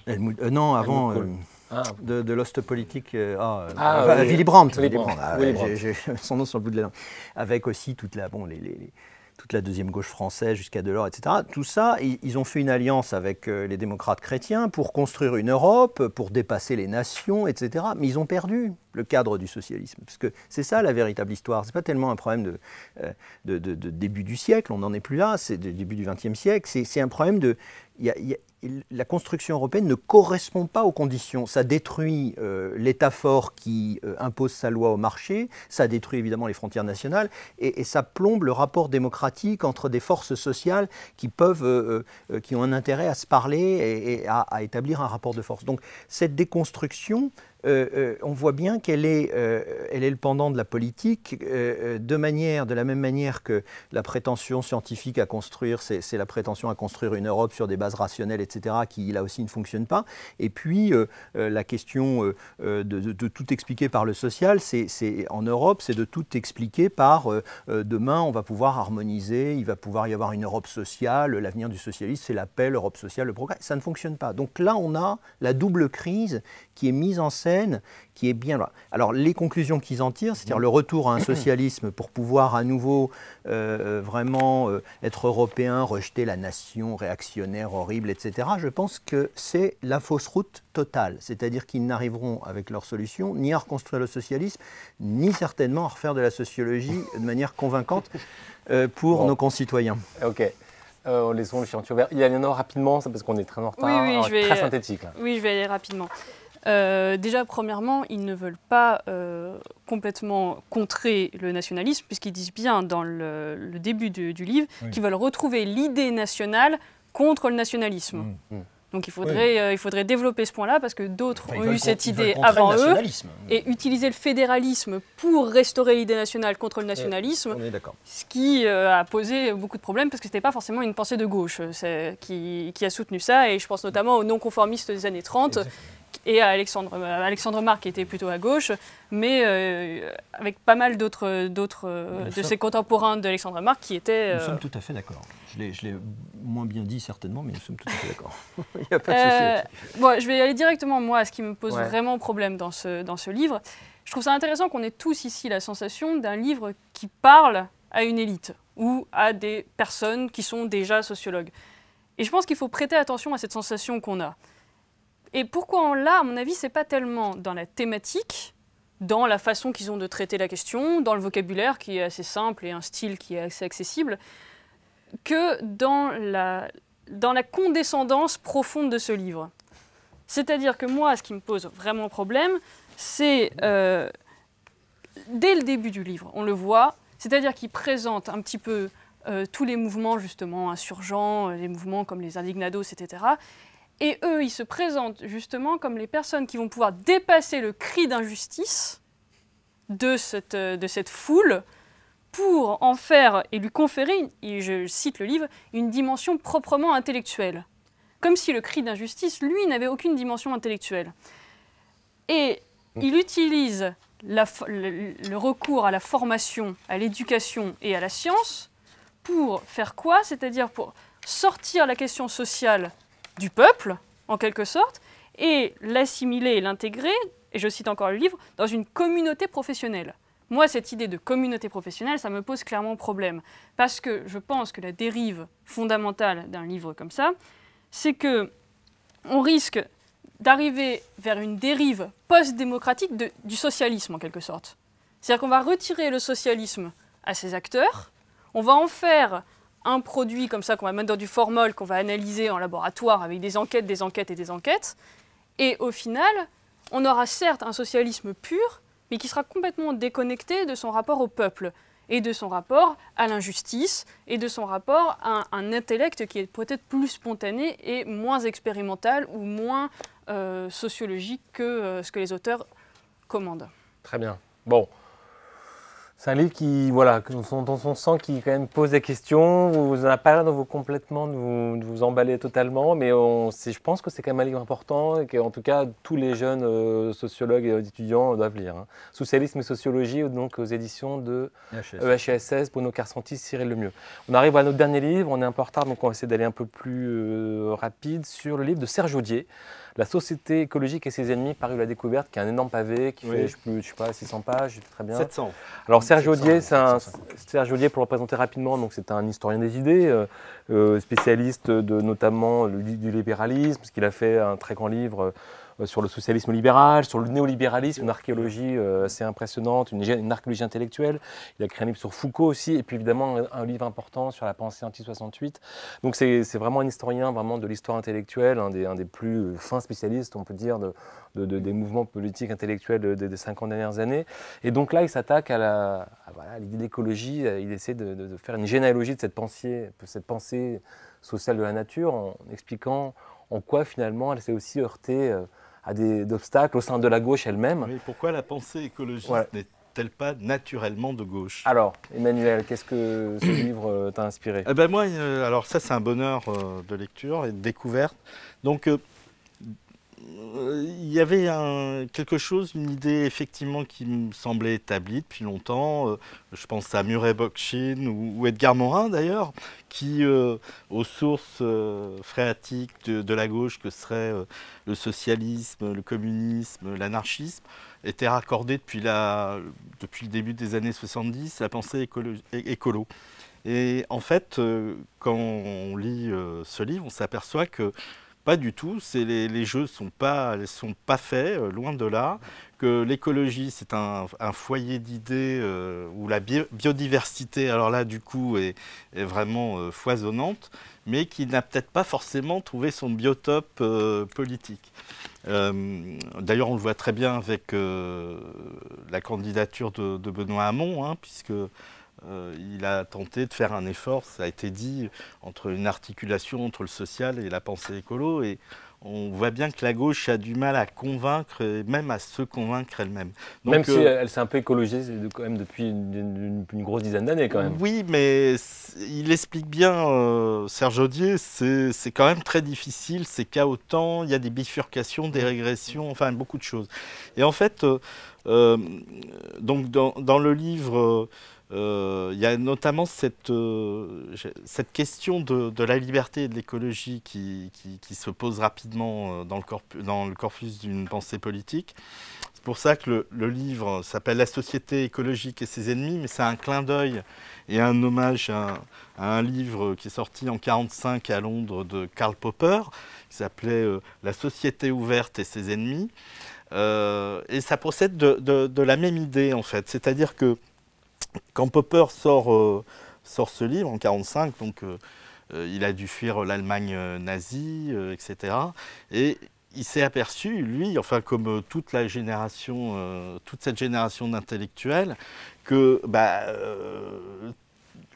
non, avant, de l'Ostpolitik, Willy Brandt. J'ai son nom sur le bout de la langue. Avec aussi toute la deuxième gauche française jusqu'à Delors, etc. Tout ça, ils ont fait une alliance avec les démocrates chrétiens pour construire une Europe, pour dépasser les nations, etc. Mais ils ont perdu le cadre du socialisme. Parce que c'est ça la véritable histoire. Ce n'est pas tellement un problème de début du siècle, on n'en est plus là, c'est du début du XXe siècle. C'est un problème de... La construction européenne ne correspond pas aux conditions. Ça détruit l'État fort qui impose sa loi au marché, ça détruit évidemment les frontières nationales, et ça plombe le rapport démocratique entre des forces sociales qui ont un intérêt à se parler et à établir un rapport de force. Donc cette déconstruction, on voit bien qu'elle est le pendant de la politique, de la même manière que la prétention scientifique à construire, c'est la prétention à construire une Europe sur des bases rationnelles, etc., qui là aussi ne fonctionne pas. Et puis la question de tout expliquer par le social, en Europe, c'est de tout expliquer par demain on va pouvoir harmoniser, il va pouvoir y avoir une Europe sociale, l'avenir du socialisme c'est la paix, l'Europe sociale, le progrès. Ça ne fonctionne pas. Donc là on a la double crise qui est mise en scène, qui est bien là. Alors les conclusions qu'ils en tirent, c'est-à-dire le retour à un socialisme pour pouvoir à nouveau vraiment être européen, rejeter la nation réactionnaire, horrible, etc. Je pense que c'est la fausse route totale. C'est-à-dire qu'ils n'arriveront avec leur solution ni à reconstruire le socialisme, ni certainement à refaire de la sociologie de manière convaincante pour nos concitoyens. Ok. Laissons le chiant ouvert. Eleonore, rapidement, parce qu'on est très en retard. Oui, très synthétique. Là. Oui, je vais aller rapidement. Déjà, premièrement, ils ne veulent pas complètement contrer le nationalisme, puisqu'ils disent bien dans le début du livre qu'ils veulent retrouver l'idée nationale contre le nationalisme. Donc il faudrait développer ce point-là, parce que d'autres ont eu cette idée avant eux, et utiliser le fédéralisme pour restaurer l'idée nationale contre le nationalisme, ce qui a posé beaucoup de problèmes, parce que ce n'était pas forcément une pensée de gauche qui a soutenu ça, et je pense notamment aux non-conformistes des années 30, et à Alexandre Marc, qui était plutôt à gauche, mais avec pas mal d'autres de ses contemporains d'Alexandre Marc qui étaient... Nous sommes tout à fait d'accord. Je l'ai moins bien dit certainement, mais nous sommes tout à fait d'accord. Il n'y a pas de souci là-dessus. Bon, je vais aller directement, moi, à ce qui me pose vraiment problème dans ce livre. Je trouve ça intéressant qu'on ait tous ici la sensation d'un livre qui parle à une élite ou à des personnes qui sont déjà sociologues. Et je pense qu'il faut prêter attention à cette sensation qu'on a. Et pourquoi on l'a, à mon avis, c'est pas tellement dans la thématique, dans la façon qu'ils ont de traiter la question, dans le vocabulaire qui est assez simple et un style qui est assez accessible, que dans la condescendance profonde de ce livre. C'est-à-dire que moi, ce qui me pose vraiment problème, c'est dès le début du livre, on le voit, c'est-à-dire qu'il présente un petit peu tous les mouvements justement insurgents, les mouvements comme les indignados, etc. Et eux, ils se présentent justement comme les personnes qui vont pouvoir dépasser le cri d'injustice de cette foule pour en faire et lui conférer, et je cite le livre, une dimension proprement intellectuelle. Comme si le cri d'injustice, lui, n'avait aucune dimension intellectuelle. Et il utilise le recours à la formation, à l'éducation et à la science pour faire quoi? C'est-à-dire pour sortir la question sociale du peuple, en quelque sorte, et l'assimiler et l'intégrer, et je cite encore le livre, dans une communauté professionnelle. Moi, cette idée de communauté professionnelle, ça me pose clairement problème, parce que je pense que la dérive fondamentale d'un livre comme ça, c'est qu'on risque d'arriver vers une dérive post-démocratique du socialisme, en quelque sorte. C'est-à-dire qu'on va retirer le socialisme à ses acteurs, on va en faire un produit comme ça qu'on va mettre dans du formol, qu'on va analyser en laboratoire avec des enquêtes, des enquêtes et des enquêtes. Et au final, on aura certes un socialisme pur, mais qui sera complètement déconnecté de son rapport au peuple. et de son rapport à l'injustice, et de son rapport à un intellect qui est peut-être plus spontané et moins expérimental ou moins sociologique que ce que les auteurs commandent. Très bien. Bon. C'est un livre qui, voilà, dont on sent qu'il quand même pose des questions. Vous n'avez pas l'air complètement de vous emballer totalement, mais je pense que c'est quand même un livre important et qu'en tout cas, tous les jeunes sociologues et étudiants doivent lire. Hein. Socialisme et sociologie, donc aux éditions de EHESS, Bruno Carcentis, Cyril Lemieux. On arrive à notre dernier livre, on est un peu en retard, donc on va essayer d'aller un peu plus rapide sur le livre de Serge Audier, La société écologique et ses ennemis, paru à la Découverte, qui est un énorme pavé, qui fait, je sais pas, 600 pages, très bien. 700. Alors Serge Audier, Serge Audier, pour le présenter rapidement, donc c'est un historien des idées, spécialiste notamment du libéralisme, parce qu'il a fait un très grand livre sur le socialisme libéral, sur le néolibéralisme, une archéologie assez impressionnante, une archéologie intellectuelle. Il a écrit un livre sur Foucault aussi, et puis évidemment un livre important sur la pensée anti-68. Donc c'est vraiment un historien vraiment de l'histoire intellectuelle, un des plus fins spécialistes, on peut dire, des mouvements politiques intellectuels des 50 dernières années. Et donc là, il s'attaque à l'idée d'écologie, il essaie de faire une généalogie de cette pensée sociale de la nature, en expliquant en quoi finalement elle s'est aussi heurtée à des obstacles au sein de la gauche elle-même. Oui, pourquoi la pensée écologiste n'est-elle pas naturellement de gauche? Alors, Emmanuel, qu'est-ce que ce livre t'a inspiré? Moi, alors ça c'est un bonheur de lecture et de découverte. Donc, il y avait quelque chose, une idée effectivement qui me semblait établie depuis longtemps. Je pense à Murray Bookchin ou Edgar Morin d'ailleurs, qui, aux sources phréatiques de la gauche que seraient le socialisme, le communisme, l'anarchisme, étaient raccordés depuis le début des années 70 à la pensée écolo. Et en fait, quand on lit ce livre, on s'aperçoit que pas du tout, les jeux ne sont pas faits, loin de là, que l'écologie c'est un foyer d'idées où la biodiversité, alors là du coup, est vraiment foisonnante, mais qui n'a peut-être pas forcément trouvé son biotope politique. D'ailleurs on le voit très bien avec la candidature de Benoît Hamon, hein, puisque il a tenté de faire un effort, ça a été dit, entre une articulation entre le social et la pensée écolo. Et on voit bien que la gauche a du mal à convaincre, et même à se convaincre elle-même. Donc, même si elle s'est un peu écologisée quand même depuis une grosse dizaine d'années quand même. Oui, mais il explique bien, Serge Audier, c'est quand même très difficile, c'est chaotant, il y a des bifurcations, des régressions, enfin beaucoup de choses. Et en fait, donc dans le livre... il y a notamment cette question de la liberté et de l'écologie qui se pose rapidement dans le corpus d'une pensée politique. C'est pour ça que le livre s'appelle « La société écologique et ses ennemis », mais c'est un clin d'œil et un hommage à un livre qui est sorti en 1945 à Londres de Karl Popper, qui s'appelait « La société ouverte et ses ennemis ». Et ça procède de la même idée, en fait. C'est-à-dire que quand Popper sort ce livre en 1945, donc il a dû fuir l'Allemagne nazie, etc. Et il s'est aperçu, lui, enfin comme toute cette génération d'intellectuels, que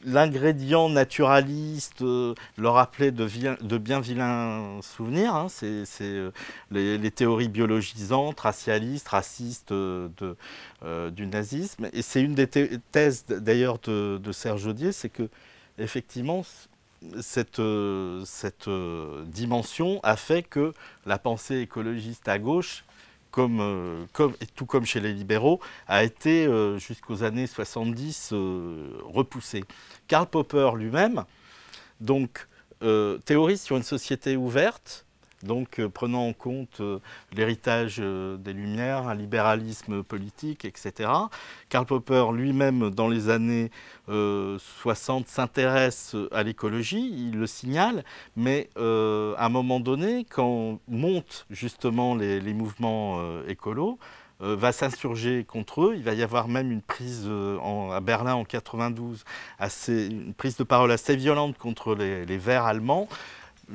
l'ingrédient naturaliste leur rappelait de bien vilains souvenirs. Hein, c'est les théories biologisantes, racialistes, racistes du nazisme. Et c'est une des thèses d'ailleurs de Serge Audier, c'est que effectivement cette dimension a fait que la pensée écologiste à gauche, tout comme chez les libéraux, a été jusqu'aux années 70 repoussée. Karl Popper lui-même théorise sur une société ouverte, donc prenant en compte l'héritage des Lumières, un libéralisme politique, etc. Karl Popper lui-même, dans les années 60, s'intéresse à l'écologie, il le signale, mais à un moment donné, quand montent justement les mouvements écolos, va s'insurger contre eux. Il va y avoir même une prise à Berlin en 92, une prise de parole assez violente contre les Verts allemands.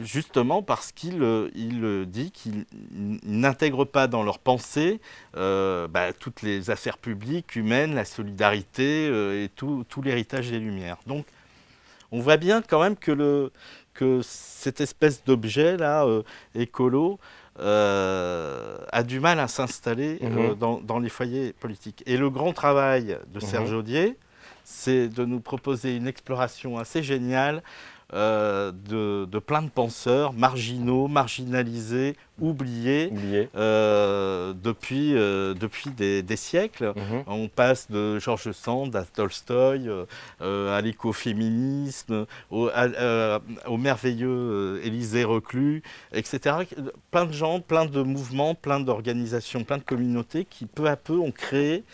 justement parce qu'il dit qu'il n'intègre pas dans leur pensée toutes les affaires publiques, humaines, la solidarité et tout l'héritage des Lumières. Donc on voit bien quand même que cette espèce d'objet-là, écolo, a du mal à s'installer dans les foyers politiques. Et le grand travail de Serge Audier, c'est de nous proposer une exploration assez géniale de plein de penseurs marginaux, marginalisés, oubliés depuis des siècles. On passe de George Sand à Tolstoï, à l'écoféminisme, au merveilleux Élisée Reclus, etc. Plein de gens, plein de mouvements, plein d'organisations, plein de communautés qui peu à peu ont créé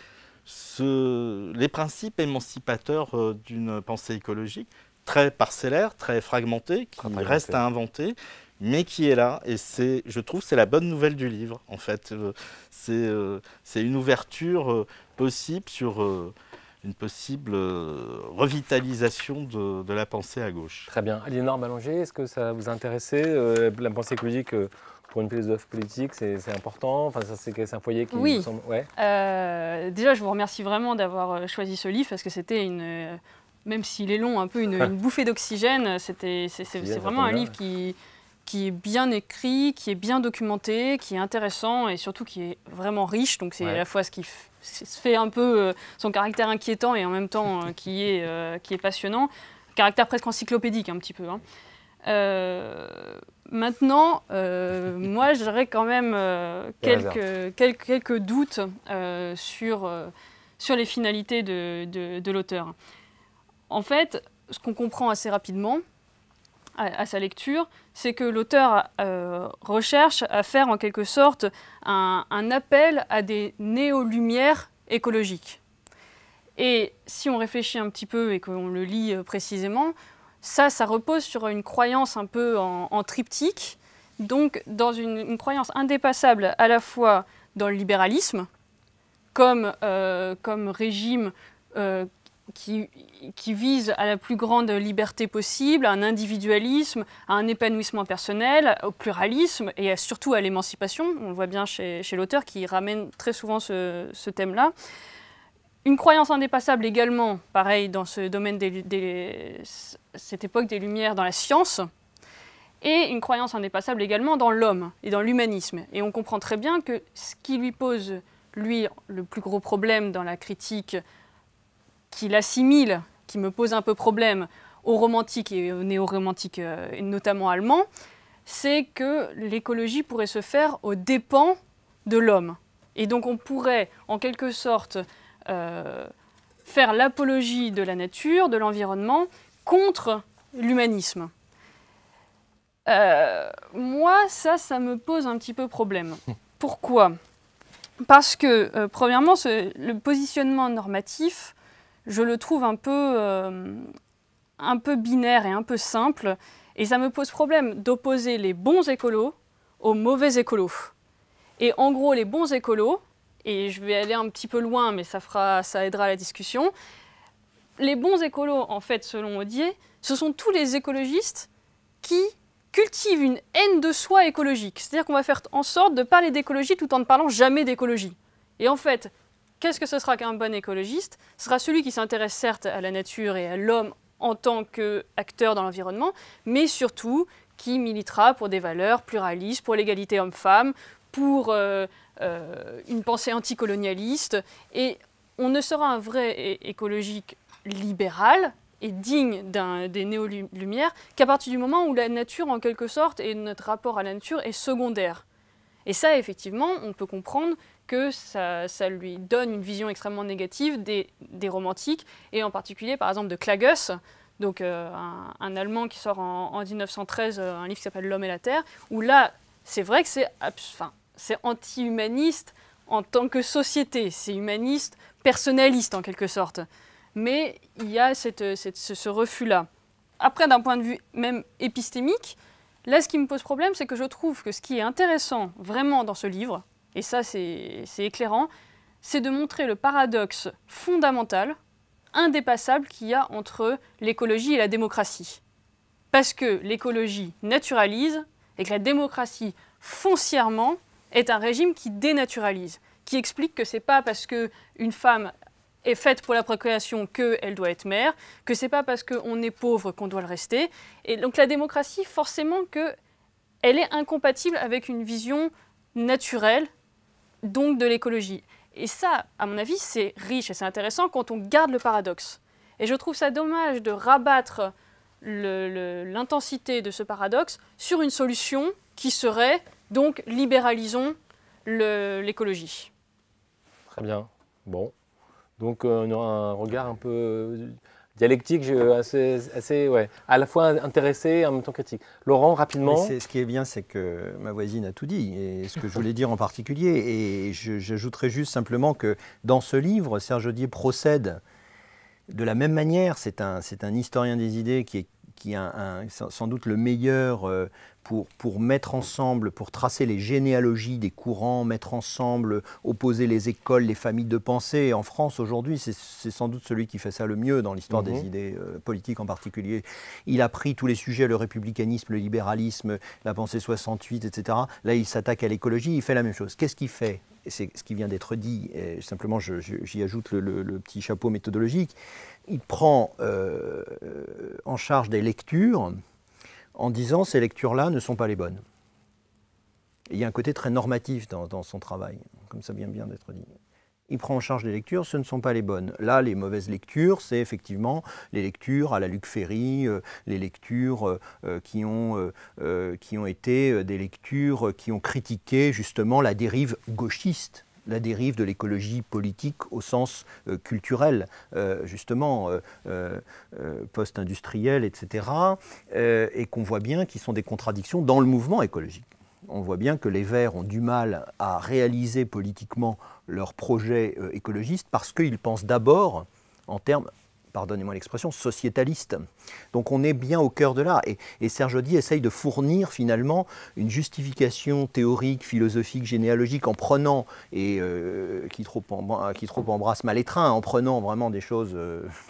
les principes émancipateurs d'une pensée écologique, très parcellaire, très fragmenté, qui reste à inventer, mais qui est là. Et je trouve, c'est la bonne nouvelle du livre, en fait. C'est une ouverture possible sur une possible revitalisation de la pensée à gauche. Très bien. Aliénor Ballanger, est-ce que ça vous intéressait, la pensée écologique pour une philosophe politique, c'est important? Enfin, c'est un foyer qui oui. vous semble... Ouais. Déjà, je vous remercie vraiment d'avoir choisi ce livre, parce que c'était même s'il est long, un peu une bouffée d'oxygène. C'est vraiment un livre qui est bien écrit, qui est bien documenté, qui est intéressant et surtout qui est vraiment riche. Donc c'est à la fois ce qui fait un peu son caractère inquiétant et en même temps qui est passionnant. Caractère presque encyclopédique un petit peu. Hein. Maintenant, moi j'aurais quand même quelques doutes sur les finalités de l'auteur. En fait, ce qu'on comprend assez rapidement à sa lecture, c'est que l'auteur recherche à faire en quelque sorte un appel à des néo-lumières écologiques. Et si on réfléchit un petit peu et qu'on le lit précisément, ça repose sur une croyance un peu en triptyque, donc dans une croyance indépassable à la fois dans le libéralisme, comme régime qui vise à la plus grande liberté possible, à un individualisme, à un épanouissement personnel, au pluralisme et surtout à l'émancipation. On le voit bien chez l'auteur qui ramène très souvent ce thème-là. Une croyance indépassable également, pareil, dans ce domaine cette époque des Lumières, dans la science, et une croyance indépassable également dans l'homme et dans l'humanisme. Et on comprend très bien que ce qui lui pose, lui, le plus gros problème dans la critique qui l'assimile, qui me pose un peu problème aux romantiques et aux néo-romantiques, et notamment allemands, c'est que l'écologie pourrait se faire aux dépens de l'homme. Et donc on pourrait, en quelque sorte, faire l'apologie de la nature, de l'environnement, contre l'humanisme. Moi, ça me pose un petit peu problème. Pourquoi ? Parce que, premièrement, le positionnement normatif, je le trouve un peu binaire et un peu simple, et ça me pose problème d'opposer les bons écolos aux mauvais écolos. Et en gros, les bons écolos, et je vais aller un petit peu loin, mais ça aidera à la discussion, les bons écolos, en fait, selon Audier, ce sont tous les écologistes qui cultivent une haine de soi écologique. C'est-à-dire qu'on va faire en sorte de parler d'écologie tout en ne parlant jamais d'écologie. Et en fait, qu'est-ce que ce sera qu'un bon écologiste? Ce sera celui qui s'intéresse certes à la nature et à l'homme en tant qu'acteur dans l'environnement, mais surtout qui militera pour des valeurs pluralistes, pour l'égalité homme-femme, pour une pensée anticolonialiste. Et on ne sera un vrai écologique libéral et digne des néo-lumières qu'à partir du moment où la nature, en quelque sorte, et notre rapport à la nature est secondaire. Et ça, effectivement, on peut comprendre que ça lui donne une vision extrêmement négative des romantiques, et en particulier, par exemple, de Klages, donc un Allemand qui sort en 1913 un livre qui s'appelle « L'homme et la terre », où là, c'est vrai que c'est anti-humaniste en tant que société, c'est humaniste, personnaliste en quelque sorte. Mais il y a ce refus-là. Après, d'un point de vue même épistémique, là, ce qui me pose problème, c'est que je trouve que ce qui est intéressant vraiment dans ce livre, et ça c'est éclairant, c'est de montrer le paradoxe fondamental, indépassable qu'il y a entre l'écologie et la démocratie. parce que l'écologie naturalise et que la démocratie, foncièrement, est un régime qui dénaturalise, qui explique que ce n'est pas parce qu'une femme est faite pour la procréation qu'elle doit être mère, que ce n'est pas parce qu'on est pauvre qu'on doit le rester. Et donc la démocratie, forcément, elle est incompatible avec une vision naturelle, donc de l'écologie. Et ça, à mon avis, c'est riche et c'est intéressant quand on garde le paradoxe. Et je trouve ça dommage de rabattre l'intensité de ce paradoxe sur une solution qui serait, donc, libéralisons l'écologie. Très bien. Bon. Donc, on aura un regard un peu dialectique, assez à la fois intéressé et en même temps critique. Laurent, rapidement. Ce qui est bien, c'est que ma voisine a tout dit, et ce que je voulais dire en particulier. Et j'ajouterais juste simplement que dans ce livre, Serge Audier procède de la même manière. C'est un historien des idées qui est sans doute le meilleur pour mettre ensemble, pour tracer les généalogies des courants, mettre ensemble, opposer les écoles, les familles de pensée. En France, aujourd'hui, c'est sans doute celui qui fait ça le mieux dans l'histoire des idées politiques en particulier. Il a pris tous les sujets, le républicanisme, le libéralisme, la pensée 68, etc. Là, il s'attaque à l'écologie, il fait la même chose. Qu'est-ce qu'il fait ? C'est ce qui vient d'être dit, et simplement j'y ajoute le petit chapeau méthodologique. Il prend en charge des lectures en disant ces lectures-là ne sont pas les bonnes. Et il y a un côté très normatif dans son travail, comme ça vient bien d'être dit. Il prend en charge des lectures, ce ne sont pas les bonnes. Là, les mauvaises lectures, c'est effectivement les lectures à la Luc Ferry, les lectures qui ont été des lectures qui ont critiqué justement la dérive gauchiste, la dérive de l'écologie politique au sens culturel, justement, post-industriel, etc., et qu'on voit bien qu'ils sont des contradictions dans le mouvement écologique. On voit bien que les Verts ont du mal à réaliser politiquement leurs projets écologistes parce qu'ils pensent d'abord en termes, pardonnez-moi l'expression, sociétaliste. Donc on est bien au cœur de là. Et Serge Audier essaye de fournir finalement une justification théorique, philosophique, généalogique en prenant, et qui trop embrasse mal étreint, en prenant vraiment des choses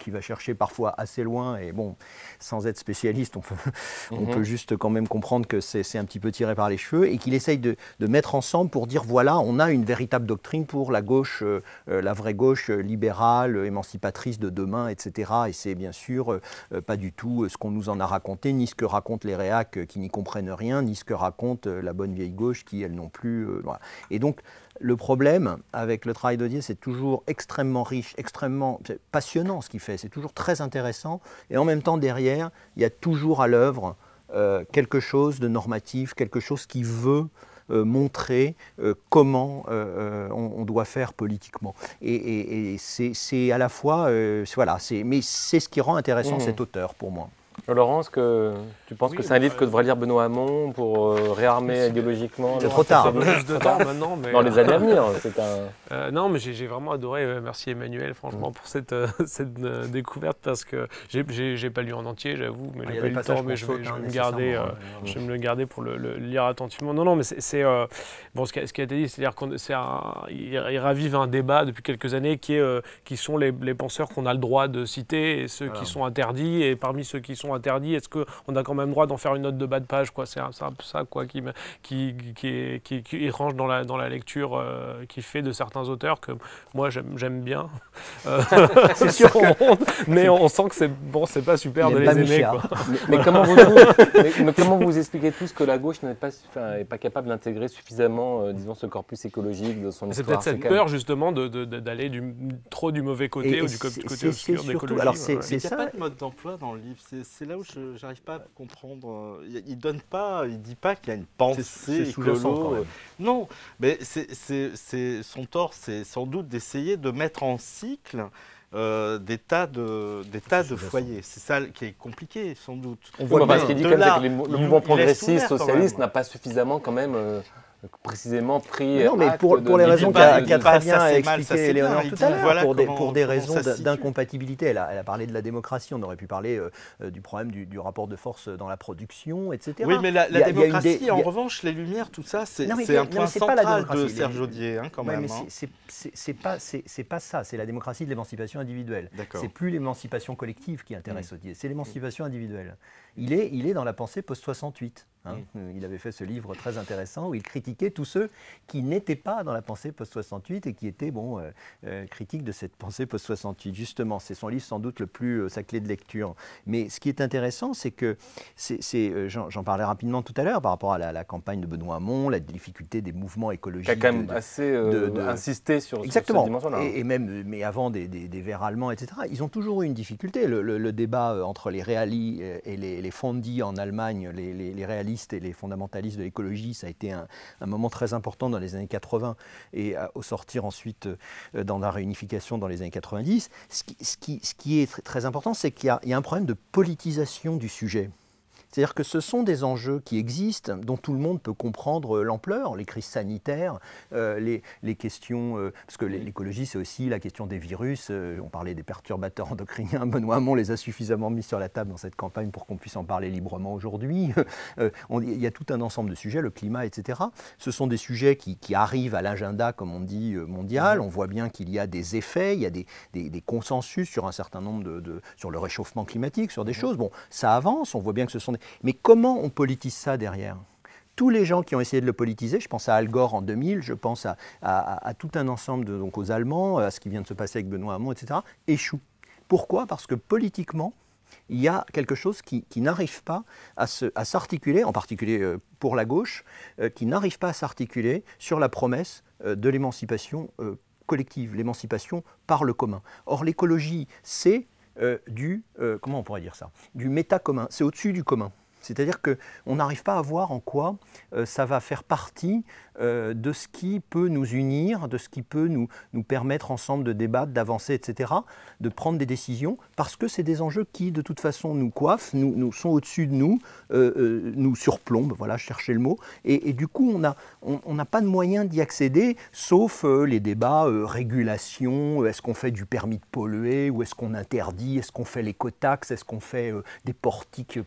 qu'il va chercher parfois assez loin. Et bon, sans être spécialiste, on peut juste quand même comprendre que c'est un petit peu tiré par les cheveux, et qu'il essaye de mettre ensemble pour dire voilà, on a une véritable doctrine pour la gauche, la vraie gauche libérale, émancipatrice de demain, etc. Et c'est bien sûr pas du tout ce qu'on nous en a raconté, ni ce que racontent les réacs qui n'y comprennent rien, ni ce que raconte la bonne vieille gauche qui, elle non plus... voilà. Et donc, le problème avec le travail d'Audier, c'est toujours extrêmement riche, extrêmement passionnant ce qu'il fait, c'est toujours très intéressant. Et en même temps, derrière, il y a toujours à l'œuvre quelque chose de normatif, quelque chose qui veut montrer comment on doit faire politiquement. Et c'est à la fois, voilà, mais c'est ce qui rend intéressant cet auteur pour moi. Laurent, est-ce que tu penses que c'est un livre que devrait lire Benoît Hamon pour réarmer idéologiquement? C'est trop tard. Plus de temps maintenant. Mais dans les années à venir, c'est non, mais j'ai vraiment adoré. Merci Emmanuel, franchement, pour cette découverte, parce que j'ai pas lu en entier, j'avoue, mais j'ai pas eu le temps, mais je vais me le garder pour le lire attentivement. Non, mais c'est bon, ce qui a été dit, c'est-à-dire qu'il ravive un débat depuis quelques années qui sont les penseurs qu'on a le droit de citer et ceux qui sont interdits, et parmi ceux qui sont interdits, est-ce qu'on a quand même le droit d'en faire une note de bas de page, quoi. C'est un peu ça, quoi, qui est étrange dans la lecture qu'il fait de certains auteurs que moi j'aime bien. C'est sûr mais on sent que c'est pas super de les aimer, quoi. Mais comment vous expliquez tous que la gauche n'est pas capable d'intégrer suffisamment, disons, ce corpus écologique de son histoire? C'est peut-être cette peur justement d'aller trop du mauvais côté ou du côté obscur de l'écologie. Alors il n'y a pas de mode d'emploi dans le livre. C'est là où je n'arrive pas à comprendre. Il dit pas qu'il y a une pensée écolo. Non, mais son tort, c'est sans doute d'essayer de mettre en cycle des tas de foyers. C'est ça qui est compliqué, sans doute. Ce qu'il dit, c'est que le mouvement progressiste, socialiste n'a pas suffisamment quand même précisément pris. Non, mais pour les raisons qu'a très bien expliqué Éléonore tout à l'heure, pour des raisons d'incompatibilité. Elle a parlé de la démocratie, on aurait pu parler du problème du rapport de force dans la production, etc. Oui, mais la démocratie, en revanche, les Lumières, tout ça, c'est un point central de Serge Audier, quand même. C'est pas ça, c'est la démocratie de l'émancipation individuelle. C'est plus l'émancipation collective qui intéresse Audier, c'est l'émancipation individuelle. Il est dans la pensée post-68. Il avait fait ce livre très intéressant où il critiquait tous ceux qui n'étaient pas dans la pensée post-68 et qui étaient critiques de cette pensée post-68. Justement, c'est son livre sans doute le plus, sa clé de lecture. Mais ce qui est intéressant, c'est que, j'en parlais rapidement tout à l'heure par rapport à la campagne de Benoît Hamon, la difficulté des mouvements écologiques. Qui a quand même assez insisté sur cette dimension-là. Et même, mais avant des Verts allemands, etc., ils ont toujours eu une difficulté. Le débat entre les réalistes et les fondi en Allemagne, les réalistes et les fondamentalistes de l'écologie, ça a été un moment très important dans les années 80 et au sortir ensuite dans la réunification dans les années 90. Ce qui est très important, c'est qu'il y a un problème de politisation du sujet. C'est-à-dire que ce sont des enjeux qui existent, dont tout le monde peut comprendre l'ampleur, les crises sanitaires, les questions, parce que l'écologie c'est aussi la question des virus, on parlait des perturbateurs endocriniens, Benoît Hamon les a suffisamment mis sur la table dans cette campagne pour qu'on puisse en parler librement aujourd'hui. Il y a tout un ensemble de sujets, le climat, etc. Ce sont des sujets qui arrivent à l'agenda, comme on dit, mondial. On voit bien qu'il y a des effets, il y a des consensus sur un certain nombre sur le réchauffement climatique, sur des choses. Bon, ça avance, on voit bien que ce sont des... Mais comment on politise ça derrière ? Tous les gens qui ont essayé de le politiser, je pense à Al Gore en 2000, je pense à tout un ensemble, donc aux Allemands, à ce qui vient de se passer avec Benoît Hamon, etc., échouent. Pourquoi ? Parce que politiquement, il y a quelque chose qui n'arrive pas à s'articuler, en particulier pour la gauche, qui n'arrive pas à s'articuler sur la promesse de l'émancipation collective, l'émancipation par le commun. Or, l'écologie, c'est comment on pourrait dire ça ? Du méta-commun, c'est au-dessus du commun. C'est-à-dire qu'on n'arrive pas à voir en quoi ça va faire partie de ce qui peut nous unir, de ce qui peut nous permettre ensemble de débattre, d'avancer, etc., de prendre des décisions, parce que c'est des enjeux qui, de toute façon, nous coiffent, nous sont au-dessus de nous surplombent, voilà, je cherchais le mot, et du coup, on n'a pas de moyen d'y accéder, sauf les débats régulation, est-ce qu'on fait du permis de polluer, ou est-ce qu'on interdit, est-ce qu'on fait l'écotaxe, est-ce qu'on fait des portiques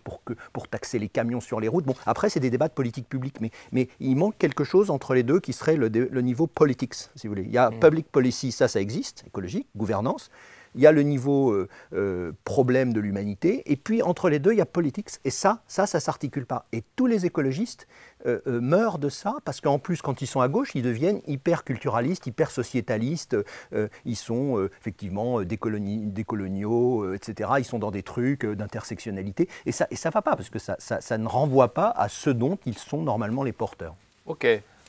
pour taxer les camions sur les routes. Bon, après, c'est des débats de politique publique, mais il manque quelque chose entre les deux qui serait le niveau politics, si vous voulez. Il y a public policy, ça existe, écologique, gouvernance. Il y a le niveau problème de l'humanité, et puis entre les deux, il y a politics, et ça s'articule pas. Et tous les écologistes meurent de ça, parce qu'en plus, quand ils sont à gauche, ils deviennent hyper culturalistes, hyper sociétalistes, ils sont effectivement décoloniaux, etc. Ils sont dans des trucs d'intersectionnalité, et ça va pas, parce que ça ne renvoie pas à ce dont ils sont normalement les porteurs. Ok.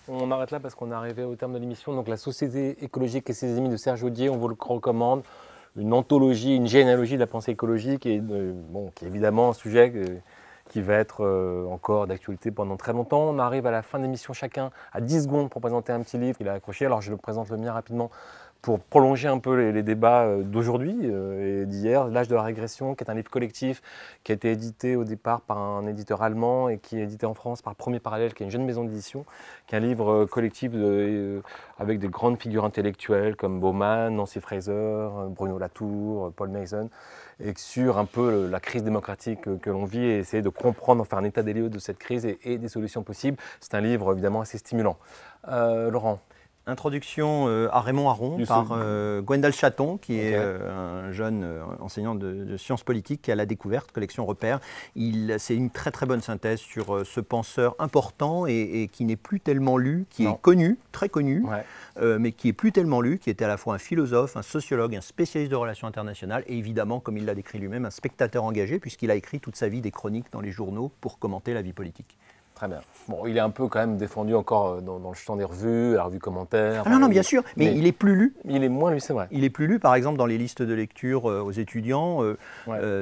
On arrête là parce qu'on est arrivé au terme de l'émission. Donc la Société écologique et ses ennemis de Serge Audier, on vous le recommande. Une anthologie, une généalogie de la pensée écologique, et qui est évidemment un sujet qui va être encore d'actualité pendant très longtemps. On arrive à la fin de l'émission, chacun à 10 secondes pour présenter un petit livre qu'il a accroché. Alors je le présente le mien rapidement pour prolonger un peu les débats d'aujourd'hui et d'hier. L'âge de la régression, qui est un livre collectif qui a été édité au départ par un éditeur allemand et qui est édité en France par Premier Parallèle, qui est une jeune maison d'édition, qui est un livre collectif avec des grandes figures intellectuelles comme Bauman, Nancy Fraser, Bruno Latour, Paul Mason, et sur un peu la crise démocratique que l'on vit et essayer de comprendre, faire un état des lieux de cette crise et des solutions possibles. C'est un livre évidemment assez stimulant. Laurent. Introduction à Raymond Aron par Gwendal Chaton, qui est un jeune enseignant de sciences politiques à la découverte, collection Repères. C'est une très très bonne synthèse sur ce penseur important et qui n'est plus tellement lu, qui est connu, très connu, mais qui est plus tellement lu, qui était à la fois un philosophe, un sociologue, un spécialiste de relations internationales et évidemment, comme il l'a décrit lui-même, un spectateur engagé puisqu'il a écrit toute sa vie des chroniques dans les journaux pour commenter la vie politique. Très bien. Bon, il est un peu quand même défendu encore dans le champ des revues, la revue commentaire. Ah non, bien sûr, mais il est plus lu. Il est moins lu, c'est vrai. Il est plus lu, par exemple, dans les listes de lecture aux étudiants.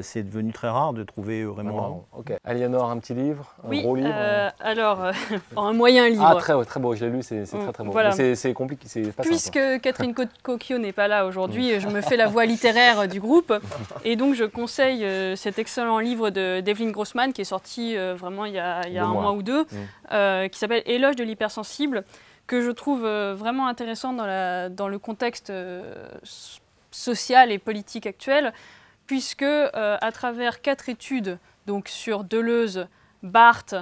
C'est devenu très rare de trouver Raymond Aron. Ok. Aliénor, un petit livre, un gros livre. Alors, un moyen livre. Ah, très beau, je l'ai lu, c'est très très beau. Voilà. C'est compliqué, c'est pas Puisque simple. Catherine Cocchio n'est pas là aujourd'hui, je me fais la voix littéraire du groupe. Et donc, je conseille cet excellent livre d'Evelyn Grossman qui est sorti vraiment il y a un mois ou deux, qui s'appelle « Éloge de l'hypersensible », que je trouve vraiment intéressant dans le contexte social et politique actuel, puisque à travers 4 études donc sur Deleuze, Barthes,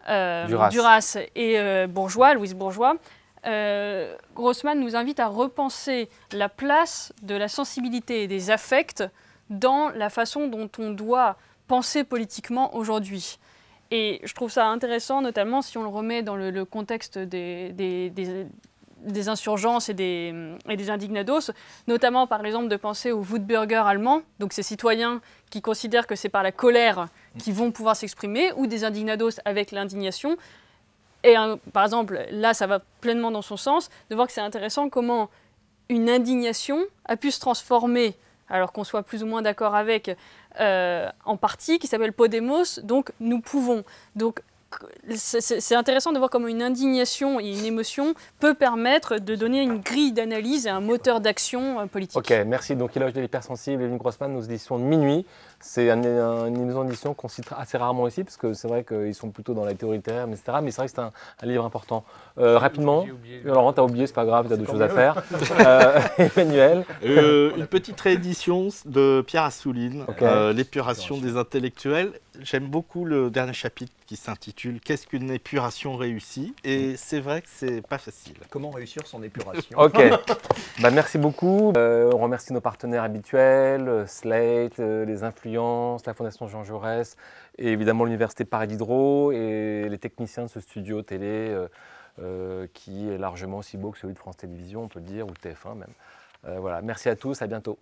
Duras et Bourgeois, Louise Bourgeois, Grossman nous invite à repenser la place de la sensibilité et des affects dans la façon dont on doit penser politiquement aujourd'hui. Et je trouve ça intéressant, notamment si on le remet dans le contexte des insurgences et des indignados, notamment par exemple de penser aux Wutbürger allemands, donc ces citoyens qui considèrent que c'est par la colère qu'ils vont pouvoir s'exprimer, ou des indignados avec l'indignation. Et par exemple, là ça va pleinement dans son sens, de voir que c'est intéressant comment une indignation a pu se transformer, alors qu'on soit plus ou moins d'accord avec, en parti, qui s'appelle Podemos, donc nous pouvons. Donc c'est intéressant de voir comment une indignation et une émotion peut permettre de donner une grille d'analyse et un moteur d'action politique. Ok, merci. Donc, Éloge de l'hypersensible, Evelyne Grossman, nos éditions de minuit. C'est une maison d'édition qu'on cite assez rarement ici, parce que c'est vrai qu'ils sont plutôt dans la théorie littéraire, etc. Mais c'est vrai que c'est un livre important. Rapidement, Laurent, t'as oublié, c'est pas grave, t'as d'autres choses à faire. Emmanuel. Une petite réédition de Pierre Assouline, L'épuration des intellectuels. J'aime beaucoup le dernier chapitre qui s'intitule « Qu'est-ce qu'une épuration réussie ?» Et c'est vrai que c'est pas facile. Comment réussir son épuration? Ok, merci beaucoup. On remercie nos partenaires habituels, Slate, les Influences, la Fondation Jean Jaurès et évidemment l'Université Paris Diderot et les techniciens de ce studio télé qui est largement aussi beau que celui de France Télévisions, on peut le dire, ou de TF1 même. Voilà, merci à tous, à bientôt.